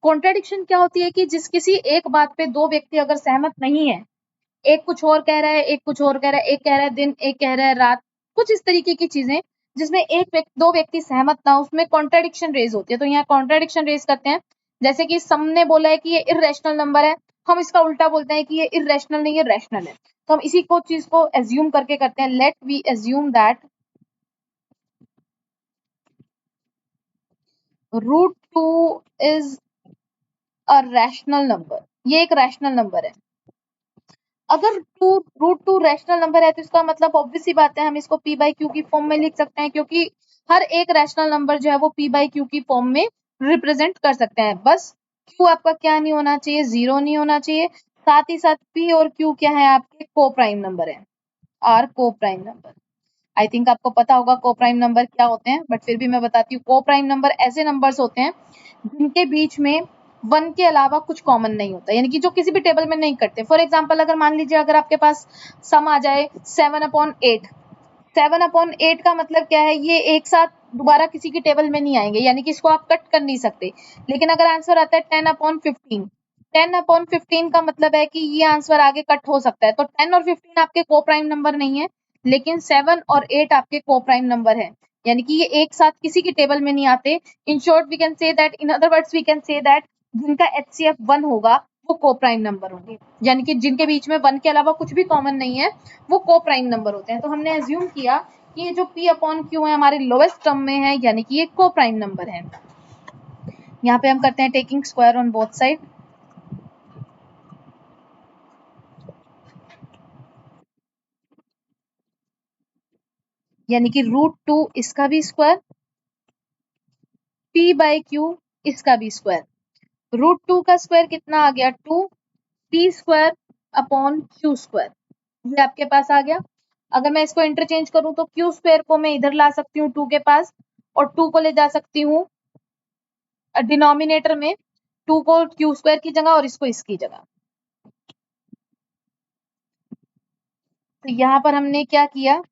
कॉन्ट्राडिक्शन क्या होती है कि जिस किसी एक बात पे दो व्यक्ति अगर सहमत नहीं है, एक कुछ और कह रहा है, एक कुछ और कह रहा है, एक कह रहा है दिन, एक कह रहा है रात, कुछ इस तरीके की चीजें जिसमें दो व्यक्ति सहमत ना, उसमें कॉन्ट्राडिक्शन रेज होती है। तो यहाँ कॉन्ट्राडिक्शन रेज करते हैं, जैसे कि सबने बोला है कि ये इररेशनल नंबर है, हम इसका उल्टा बोलते हैं कि ये इररेशनल नहीं है, रैशनल है। तो हम इसी को चीज को एज्यूम करके करते हैं। Let we assume that √2 is a rational number, ये एक रैशनल नंबर है। अगर √2 रैशनल नंबर है तो इसका मतलब ऑब्वियस सी बात है हम इसको p/q की फॉर्म में लिख सकते हैं, क्योंकि हर एक रैशनल नंबर जो है वो p/q की फॉर्म में रिप्रेजेंट कर सकते हैं। बस q आपका क्या नहीं होना चाहिए, 0 नहीं होना चाहिए। साथ ही साथ p और q क्या है, आपके को प्राइम नंबर है, आर को प्राइम नंबर। आई थिंक आपको पता होगा को प्राइम नंबर क्या होते हैं, बट फिर भी मैं बताती हूँ। को प्राइम नंबर ऐसे नंबर्स होते हैं जिनके बीच में 1 के अलावा कुछ कॉमन नहीं होता, यानी कि जो किसी भी टेबल में नहीं कटते। फॉर एग्जाम्पल अगर मान लीजिए अगर आपके पास सम आ जाए 7/8, 7/8 का मतलब क्या है, ये एक साथ दोबारा किसी की टेबल में नहीं आएंगे, यानी कि इसको आप कट कर नहीं सकते। लेकिन अगर आंसर आता है 10/15, 10/15 का मतलब है कि ये आंसर आगे कट हो सकता है। तो 10 और 15 आपके को प्राइम नंबर नहीं है, लेकिन 7 और 8 आपके को प्राइम नंबर है, यानी कि ये एक साथ किसी की टेबल में नहीं आते। In short we can say that, in other words we can say that जिनका HCF 1 होगा वो को प्राइम नंबर होंगे, यानी कि जिनके बीच में 1 के अलावा कुछ भी कॉमन नहीं है वो को प्राइम नंबर होते हैं। तो हमने एज्यूम किया कि ये जो P/Q है हमारे लोएस्ट टर्म में है, यानी कि ये को प्राइम नंबर है। यहाँ पे हम करते हैं taking square on both side, यानी कि √2 इसका भी स्क्वायर, P/Q इसका भी स्क्वायर। √2 का स्क्वायर कितना आ गया 2, P² / Q², ये आपके पास आ गया। अगर मैं इसको इंटरचेंज करूं तो Q² को मैं इधर ला सकती हूँ 2 के पास, और 2 को ले जा सकती हूँ डिनोमिनेटर में, 2 को Q² की जगह और इसको इसकी जगह। तो यहाँ पर हमने क्या किया,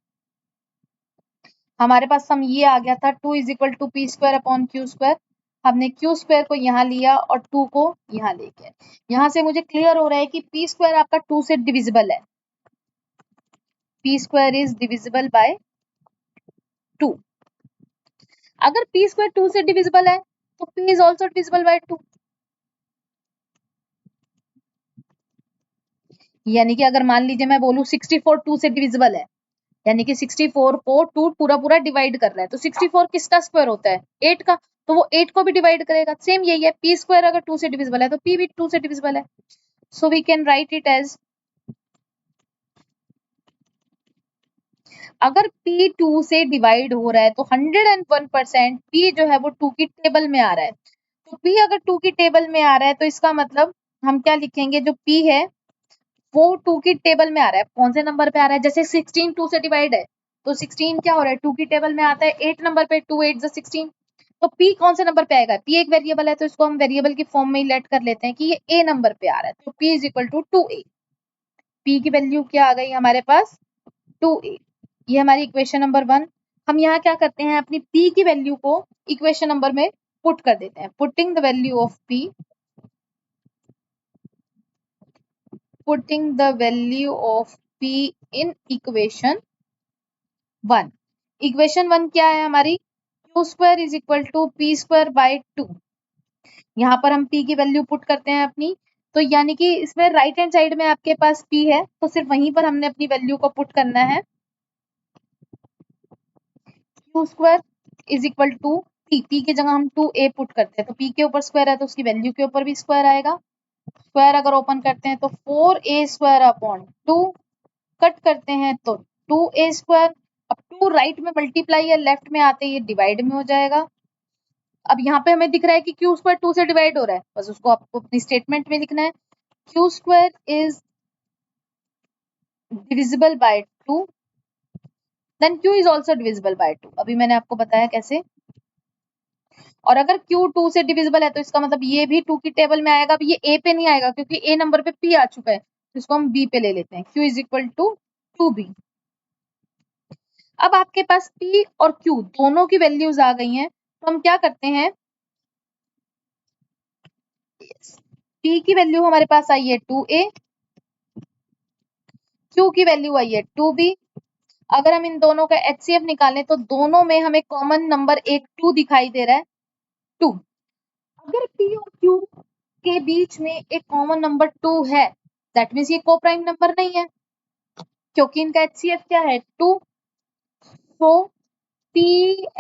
हमारे पास सम ये आ गया था 2 = P² / हमने Q² को यहाँ लिया और 2 को यहाँ लेके, यहाँ से मुझे क्लियर हो रहा है कि P² आपका 2 से डिविजिबल है, P² इज डिविजिबल बाय 2। अगर P² 2 से डिविजिबल है तो P is also divisible by 2, यानी कि अगर मान लीजिए मैं बोलूं 64 2 से डिविजिबल है, यानी कि 64 को 2 पूरा पूरा डिवाइड कर रहा है, तो 64 किसका स्क्वायर होता है 8 का, तो वो 8 को भी डिवाइड करेगा। सेम यही है, P² अगर 2 से डिविजिबल है तो P भी 2 से डिविजिबल है। So we can write it as, अगर P 2 से डिवाइड हो रहा है तो 101% P जो है वो 2 की टेबल में आ रहा है। तो P अगर 2 की टेबल में आ रहा है तो इसका मतलब हम क्या लिखेंगे, जो P है वो 2 की टेबल में आ रहा है। कौन से नंबर पे आ रहा है, जैसे 16 2 से डिवाइड है तो 16 क्या हो रहा है 2 की टेबल में आता है 8 नंबर पे, 2 8 16। तो P कौन से नंबर पे आएगा, P एक वेरिएबल है तो इसको हम वेरिएबल की फॉर्म में ही लेट कर लेते हैं कि ये A नंबर पे आ रहा है, तो P = 2A। P की वैल्यू क्या आ गई हमारे पास 2A। ये हमारी इक्वेशन नंबर 1। हम यहाँ क्या करते हैं, अपनी P की वैल्यू को इक्वेशन नंबर में पुट कर देते हैं। Putting the value of P, putting the value of P in equation 1। Equation 1 क्या है हमारी, Q² = P² / 2। यहाँ पर हम P की वैल्यू पुट करते हैं अपनी, तो यानी कि इसमें राइट हैंड साइड में आपके पास P है तो सिर्फ वहीं पर हमने अपनी वैल्यू को पुट करना है। Q² = P की जगह हम 2A पुट करते हैं, तो P के ऊपर स्क्वायर है तो उसकी वैल्यू के ऊपर भी स्क्वायर आएगा। स्क्वायर अगर ओपन करते हैं तो 4A² / 2, कट करते हैं तो 2A²। अब 2 राइट में मल्टीप्लाई है, लेफ्ट में आते ये डिवाइड में हो जाएगा। अब यहाँ पे हमें दिख रहा है कि Q² 2 से डिवाइड हो रहा है, बस उसको आपको अपनी स्टेटमेंट में लिखना है, Q² is divisible by 2, then Q is also divisible by 2। अभी मैंने आपको बताया कैसे। और अगर Q 2 से डिविजिबल है तो इसका मतलब ये भी 2 की टेबल में आएगा। अब ये A पे नहीं आएगा क्योंकि A नंबर पे P आ चुका है, तो इसको हम B पे ले लेते हैं, Q = 2B। अब आपके पास P और Q दोनों की वैल्यूज आ गई हैं, तो हम क्या करते हैं, P की वैल्यू हमारे पास आई है 2A, Q की वैल्यू आई है 2B। अगर हम इन दोनों का HCF निकालें तो दोनों में हमें कॉमन नंबर एक 2 दिखाई दे रहा है, 2। अगर P और Q के बीच में एक कॉमन नंबर 2 है, दैट मीन्स ये को प्राइम नंबर नहीं है, क्योंकि इनका HCF क्या है 2। So P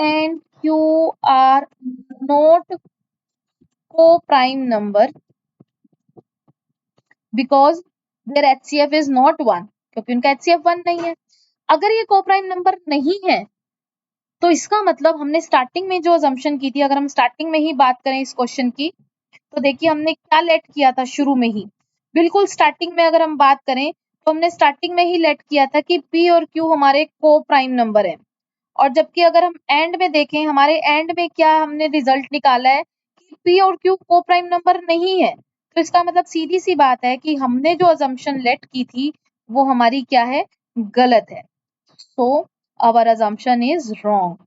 and Q are not co-prime number because their HCF is not 1, क्योंकि उनका HCF 1 नहीं है। अगर ये को-प्राइम नंबर नहीं है तो इसका मतलब हमने स्टार्टिंग में जो अजम्पशन की थी, अगर हम स्टार्टिंग में ही बात करें इस क्वेश्चन की, तो देखिए हमने क्या लेट किया था शुरू में ही, बिल्कुल स्टार्टिंग में अगर हम बात करें तो हमने स्टार्टिंग में ही लेट किया था कि P और Q हमारे को-प्राइम नंबर है। और जबकि अगर हम एंड में देखें, हमारे एंड में क्या हमने रिजल्ट निकाला है कि P और Q को प्राइम नंबर नहीं है, तो इसका मतलब सीधी सी बात है कि हमने जो अजम्पशन लेट की थी वो हमारी क्या है, गलत है। सो our assumption is wrong.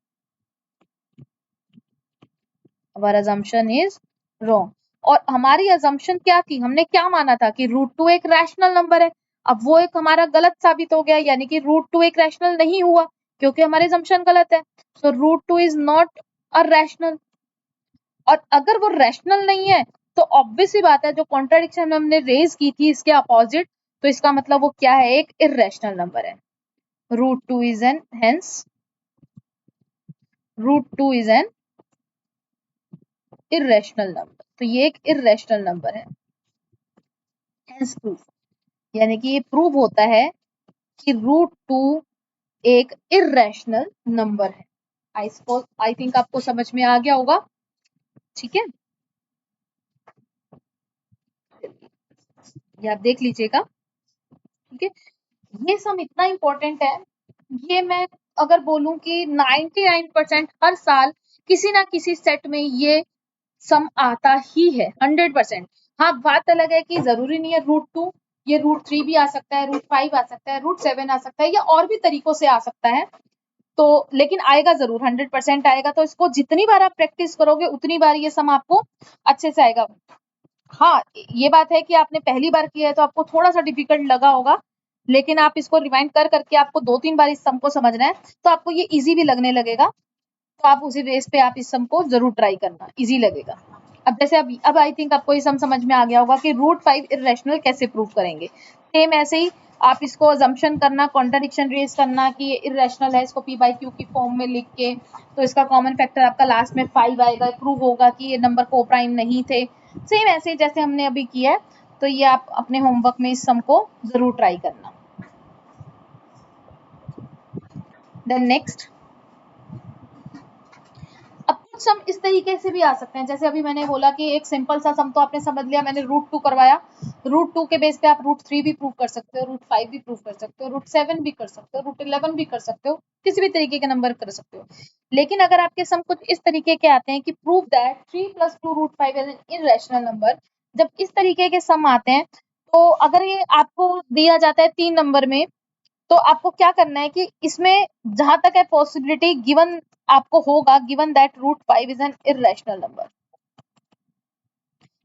our assumption is wrong. और हमारी assumption क्या थी, हमने क्या माना था कि √2 एक रैशनल नंबर है. अब वो एक हमारा गलत साबित हो गया, यानी कि √2 एक रैशनल नहीं हुआ क्योंकि हमारी assumption गलत है. So √2 is not a rational. और अगर वो रैशनल नहीं है तो ऑब्वियस सी बात है, जो कॉन्ट्राडिक्शन हमने रेज की थी इसके अपोजिट, तो इसका मतलब वो क्या है, एक इर्रेशनल नंबर है. √2 is an hence √2 is an irrational number. तो ये एक irrational नंबर है. Hence proof, यानी कि ये प्रूव होता है कि √2 एक irrational नंबर है. आई थिंक आपको समझ में आ गया होगा. ठीक है, ये आप देख लीजिएगा. ठीक है, ये सम इतना इंपॉर्टेंट है, ये मैं अगर बोलूं कि 99% हर साल किसी ना किसी सेट में ये सम आता ही है 100%. हाँ, बात अलग है कि जरूरी नहीं है √2, ये √3 भी आ सकता है, √5 आ सकता है, √7 आ सकता है, या और भी तरीकों से आ सकता है. तो लेकिन आएगा जरूर, 100% आएगा. तो इसको जितनी बार आप प्रैक्टिस करोगे उतनी बार ये सम आपको अच्छे से आएगा. हाँ, ये बात है कि आपने पहली बार किया है तो आपको थोड़ा सा डिफिकल्ट लगा होगा, लेकिन आप इसको रिवाइंड कर करके आपको 2-3 बार इस सम को समझना है तो आपको ये इजी भी लगने लगेगा. तो आप उसी बेस पे आप इस सम को जरूर ट्राई करना, इजी लगेगा. अब जैसे अब आई थिंक आपको ये सम समझ में आ गया होगा कि √5 इर्रेशनल कैसे प्रूव करेंगे. सेम ऐसे ही आप इसको अजम्पशन करना, कॉन्ट्राडिक्शन रेज करना कि ये इर्रेशनल है, इसको p/q की फॉर्म में लिख के, तो इसका कॉमन फैक्टर आपका लास्ट में 5 आएगा, प्रूव होगा कि ये नंबर को प्राइम नहीं थे. सेम ऐसे जैसे हमने अभी किया है. तो ये आप अपने होमवर्क में इस सम को जरूर ट्राई करना. देन नेक्स्ट, अब कुछ सम इस तरीके से भी आ सकते हैं, जैसे अभी मैंने बोला कि एक सिंपल सा सम तो आपने समझ लिया, मैंने √2 करवाया. √2 के बेस पे आप √3 भी प्रूव कर सकते हो, √5 भी प्रूव कर सकते हो, √7 भी कर सकते हो, √11 भी कर सकते हो, किसी भी तरीके के नंबर कर सकते हो. लेकिन अगर आपके सम कुछ इस तरीके के आते हैं कि prove that 3 + 2 √5 is an irrational number, जब इस तरीके के सम आते हैं तो अगर ये आपको दिया जाता है 3 नंबर में, तो आपको क्या करना है कि इसमें जहां तक है पॉसिबिलिटी गिवन आपको होगा, given that √5 is an irrational number,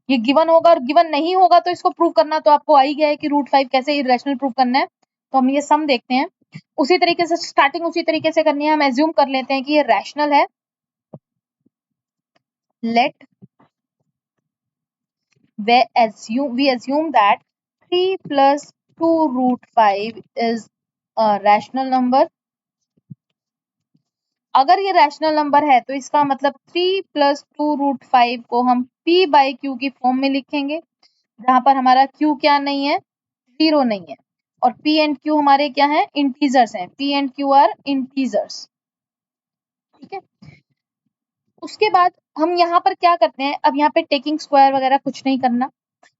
ये गिवन होगा. और गिवन नहीं होगा तो इसको प्रूव करना तो आपको आ ही गया है कि √5 कैसे इर्रेशनल प्रूव करना है. तो हम ये सम देखते हैं. उसी तरीके से स्टार्टिंग उसी तरीके से करनी है. हम एज्यूम कर लेते हैं कि ये रैशनल है. Let we assume that 3 + 2 √5 is a rational number. अगर ये रैशनल नंबर है तो इसका मतलब 3 + 2 √5 को हम p/q की फॉर्म में लिखेंगे, जहां पर हमारा q क्या नहीं है, 0 नहीं है, और p एंड q हमारे क्या है, इंटीजर्स हैं. p and q are integers. ठीक है, उसके बाद हम यहाँ पर क्या करते हैं, अब यहाँ पे टेकिंग स्क्वायर वगैरह कुछ नहीं करना.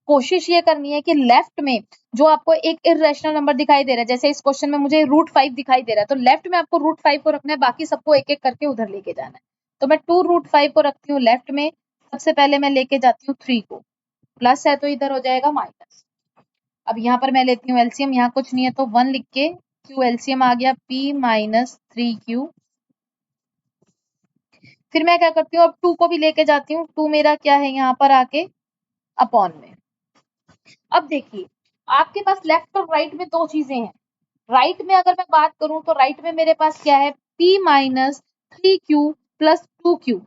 कोशिश ये करनी है कि लेफ्ट में जो आपको एक इर्रेशनल नंबर दिखाई दे रहा है, जैसे इस क्वेश्चन में मुझे √5 दिखाई दे रहा है, तो लेफ्ट में आपको √5 को रखना है, बाकी सबको एक एक करके उधर लेके जाना है. तो मैं 2 √5 को रखती हूँ लेफ्ट में. सबसे पहले मैं लेके जाती हूँ 3 को, प्लस है तो इधर हो जाएगा माइनस. अब यहाँ पर मैं लेती हूँ एलसीएम, यहाँ कुछ नहीं है तो 1 लिख के q एलसीएम आ गया p - 3q. फिर मैं क्या करती हूँ, अब 2 को भी लेके जाती हूँ. 2 मेरा क्या है यहाँ पर आके अपॉन में. अब देखिए, आपके पास लेफ्ट और राइट में दो चीजें हैं. राइट में अगर मैं बात करूं तो राइट में मेरे पास क्या है, p - 3q + 2q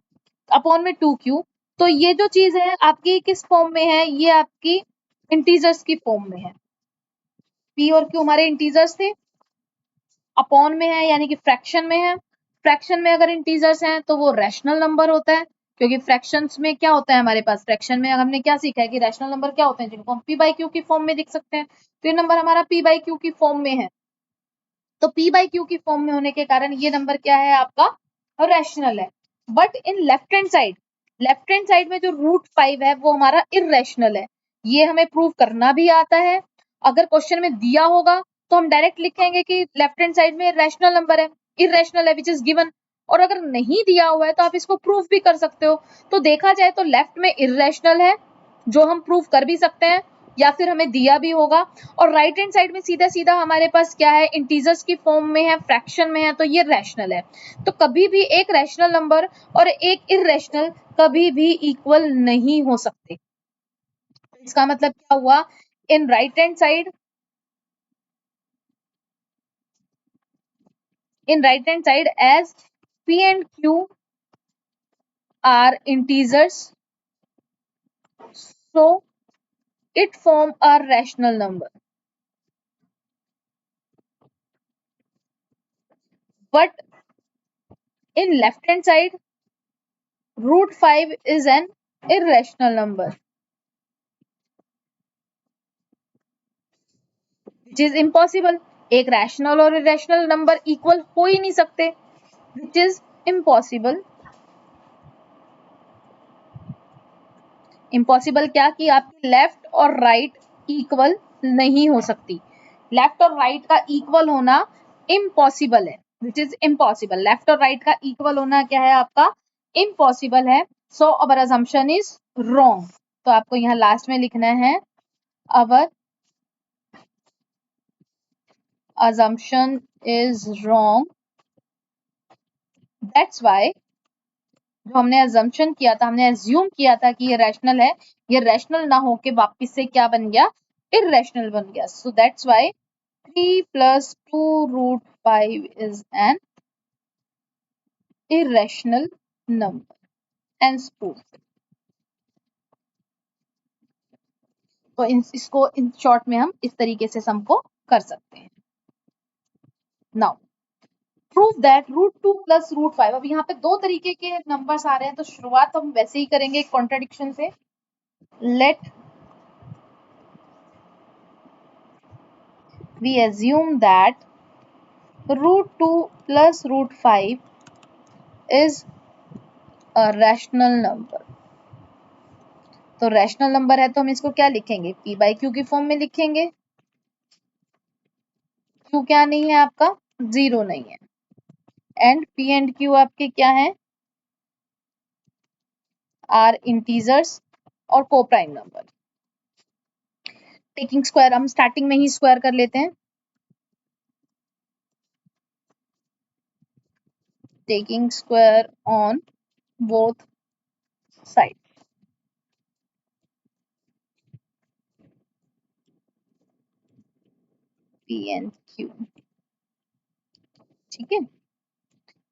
अपॉन में 2q. तो ये जो चीज है आपकी किस फॉर्म में है, ये आपकी इंटीजर्स की फॉर्म में है. p और q हमारे इंटीजर्स थे, अपॉन में है यानी कि फ्रैक्शन में है. फ्रैक्शन में अगर इंटीजर्स हैं तो वो रैशनल नंबर होता है, क्योंकि फ्रैक्शंस में क्या होता है हमारे पास, फ्रैक्शन में हमने क्या सीखा है कि रैशनल नंबर क्या होते हैं, जिनको हम p/q की फॉर्म में लिख सकते हैं. तो ये नंबर हमारा p/q की फॉर्म में है. तो p/q की फॉर्म में होने के कारण ये नंबर क्या है आपका, रैशनल है. But in left hand side में जो √5 है वो हमारा इर्रेशनल है. ये हमें प्रूव करना भी आता है. अगर क्वेश्चन में दिया होगा तो हम डायरेक्ट लिखेंगे कि लेफ्ट हैंड साइड में रैशनल नंबर है, इर्रेशनल है, विच इज गिवन. और अगर नहीं दिया हुआ है तो आप इसको प्रूव भी कर सकते हो. तो देखा जाए तो लेफ्ट में इर्रेशनल है जो हम प्रूव कर भी सकते हैं, या फिर हमें दिया भी होगा। और राइट हैंड साइड में सीधा सीधा हमारे पास क्या है, इंटीजर्स की फॉर्म में है, फ्रैक्शन में है, तो ये रैशनल है। तो कभी भी एक रैशनल नंबर और एक इररेशनल कभी भी इक्वल नहीं हो सकते। इसका मतलब क्या हुआ, in right hand side, as p and q are integers, so it form a rational number. But in left hand side, root 5 is an irrational number, which is impossible. एक रैशनल और irrational number equal हो ही नहीं सकते, which is impossible. Impossible क्या कि आपकी left और right equal नहीं हो सकती। लेफ्ट और राइट का इक्वल होना इम्पॉसिबल है, विच इज इम्पॉसिबल। लेफ्ट और राइट का इक्वल होना क्या है आपका, इम्पॉसिबल है। सो अवर अजम्पशन इज रॉन्ग। तो आपको यहाँ लास्ट में लिखना है अवर assumption is wrong. That's why जो हमने assumption किया था, हमने assume किया था कि ये rational है, ये rational ना होके वापस से क्या बन गया, irrational बन गया। So that's why 3 plus 2 root 5 is an irrational number and proof. तो इसको इन शॉर्ट में हम इस तरीके से सम को कर सकते हैं। Now prove that root 2 plus root 5, अब यहाँ पे दो तरीके के नंबर्स आ रहे हैं, तो शुरुआत हम वैसे ही करेंगे कॉन्ट्रडिक्शन से। Let we assume that root 2 plus root 5 is a rational number. तो रैशनल नंबर है तो हम इसको क्या लिखेंगे, p बाई क्यू की फॉर्म में लिखेंगे। क्यू क्या नहीं है आपका, 0 नहीं है, एंड p एंड q आपके क्या है, आर इंटीजर्स और कोप्राइम नंबर। टेकिंग स्क्वायर, हम स्टार्टिंग में ही स्क्वायर कर लेते हैं। Taking square on both side, p and q। ठीक है,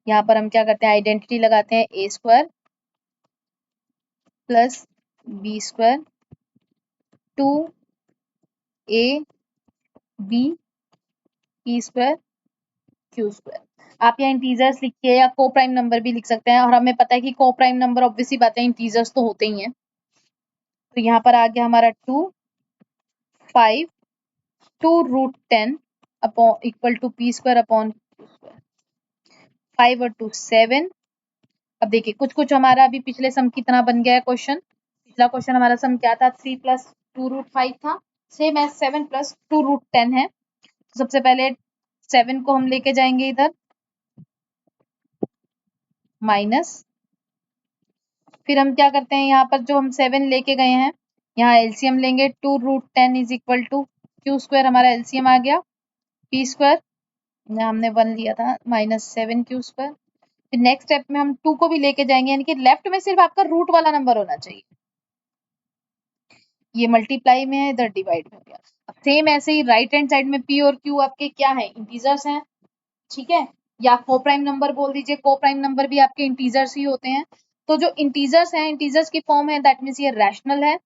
यहाँ पर हम क्या करते हैं, आइडेंटिटी लगाते हैं, a square plus b square 2a b p square q square. आप यहाँ इंटीजर्स लिखिए या को प्राइम नंबर भी लिख सकते हैं, और हमें पता है कि को प्राइम नंबर ऑब्वियसली बात है, इंटीजर्स तो होते ही हैं। तो यहाँ पर आ गया हमारा 2 5 2 root 10 upon equal to p square upon 5 और 2 7। अब देखिए कुछ कुछ हमारा अभी पिछले सम की तरह बन गया है क्वेश्चन। पिछला क्वेश्चन हमारा सम क्या था, 3 प्लस 2 रूट 5 था, सेम एज 7 प्लस 2 रूट 10 है। तो सबसे पहले 7 को हम लेके जाएंगे इधर माइनस, फिर हम क्या करते हैं, यहाँ पर जो हम 7 लेके गए हैं, यहाँ एलसीएम लेंगे, 2 root 10 is equal to q square, हमारा एलसीएम आ गया, पी स्क्वायर हमने 1 लिया था माइनस 7 क्यू स्क्वायर। फिर नेक्स्ट स्टेप में हम 2 को भी लेके जाएंगे, यानी कि लेफ्ट में सिर्फ आपका रूट वाला नंबर होना चाहिए। ये मल्टीप्लाई में है, इधर डिवाइड में हो गया। अब सेम ऐसे ही राइट हैंड साइड में पी और क्यू आपके क्या है, इंटीजर्स हैं। ठीक है, या को प्राइम नंबर बोल दीजिए, को प्राइम नंबर भी आपके इंटीजर्स ही होते हैं। तो जो इंटीजर्स हैं, इंटीजर्स की फॉर्म है, दैट मीन्स ये रैशनल है,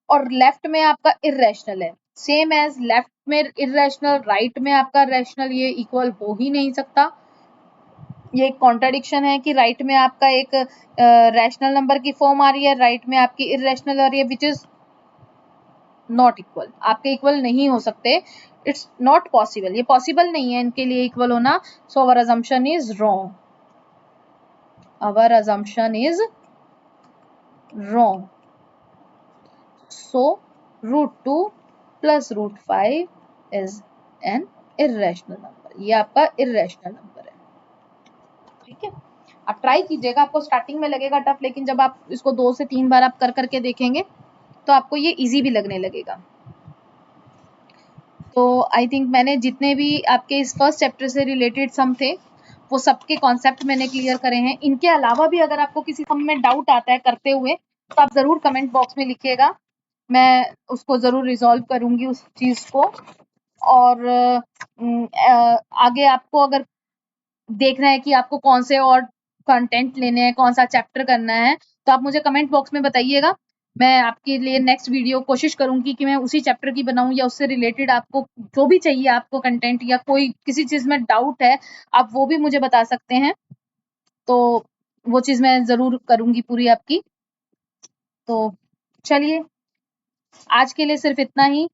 और लेफ्ट में आपका इररेशनल है। सेम एज लेफ्ट में इररेशनल, राइट में आपका रैशनल, ये इक्वल हो ही नहीं सकता। ये एक कॉन्ट्राडिक्शन है कि राइट में आपका एक रैशनल नंबर की फॉर्म आ रही है, राइट में आपकी इररेशनल आ रही है, विच इज नॉट इक्वल। आपके इक्वल नहीं हो सकते, इट्स नॉट पॉसिबल, ये पॉसिबल नहीं है इनके लिए इक्वल होना। So our assumption is wrong, our assumption is wrong. So root 2 plus root 5 is an irrational number, ये आपका इर्रेशनल नंबर है। ठीक है, आप ट्राई कीजिएगा, आपको स्टार्टिंग में लगेगा टफ, लेकिन जब आप इसको 2 से 3 बार आप कर करके देखेंगे तो आपको ये इजी भी लगने लगेगा। तो आई थिंक मैंने जितने भी आपके इस फर्स्ट चैप्टर से रिलेटेड सम थे वो सबके कॉन्सेप्ट मैंने क्लियर करे हैं। इनके अलावा भी अगर आपको किसी सम में डाउट आता है करते हुए तो आप जरूर कमेंट बॉक्स में लिखिएगा, मैं उसको जरूर रिजॉल्व करूंगी उस चीज को। और आगे आपको अगर देखना है कि आपको कौन से और कंटेंट लेने हैं, कौन सा चैप्टर करना है, तो आप मुझे कमेंट बॉक्स में बताइएगा। मैं आपके लिए नेक्स्ट वीडियो कोशिश करूंगी कि मैं उसी चैप्टर की बनाऊं या उससे रिलेटेड आपको जो भी चाहिए आपको कंटेंट या कोई किसी चीज में डाउट है आप वो भी मुझे बता सकते हैं, तो वो चीज मैं जरूर करूंगी पूरी आपकी। तो चलिए आज के लिए सिर्फ इतना ही,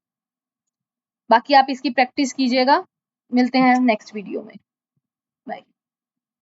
बाकी आप इसकी प्रैक्टिस कीजिएगा। मिलते हैं नेक्स्ट वीडियो में।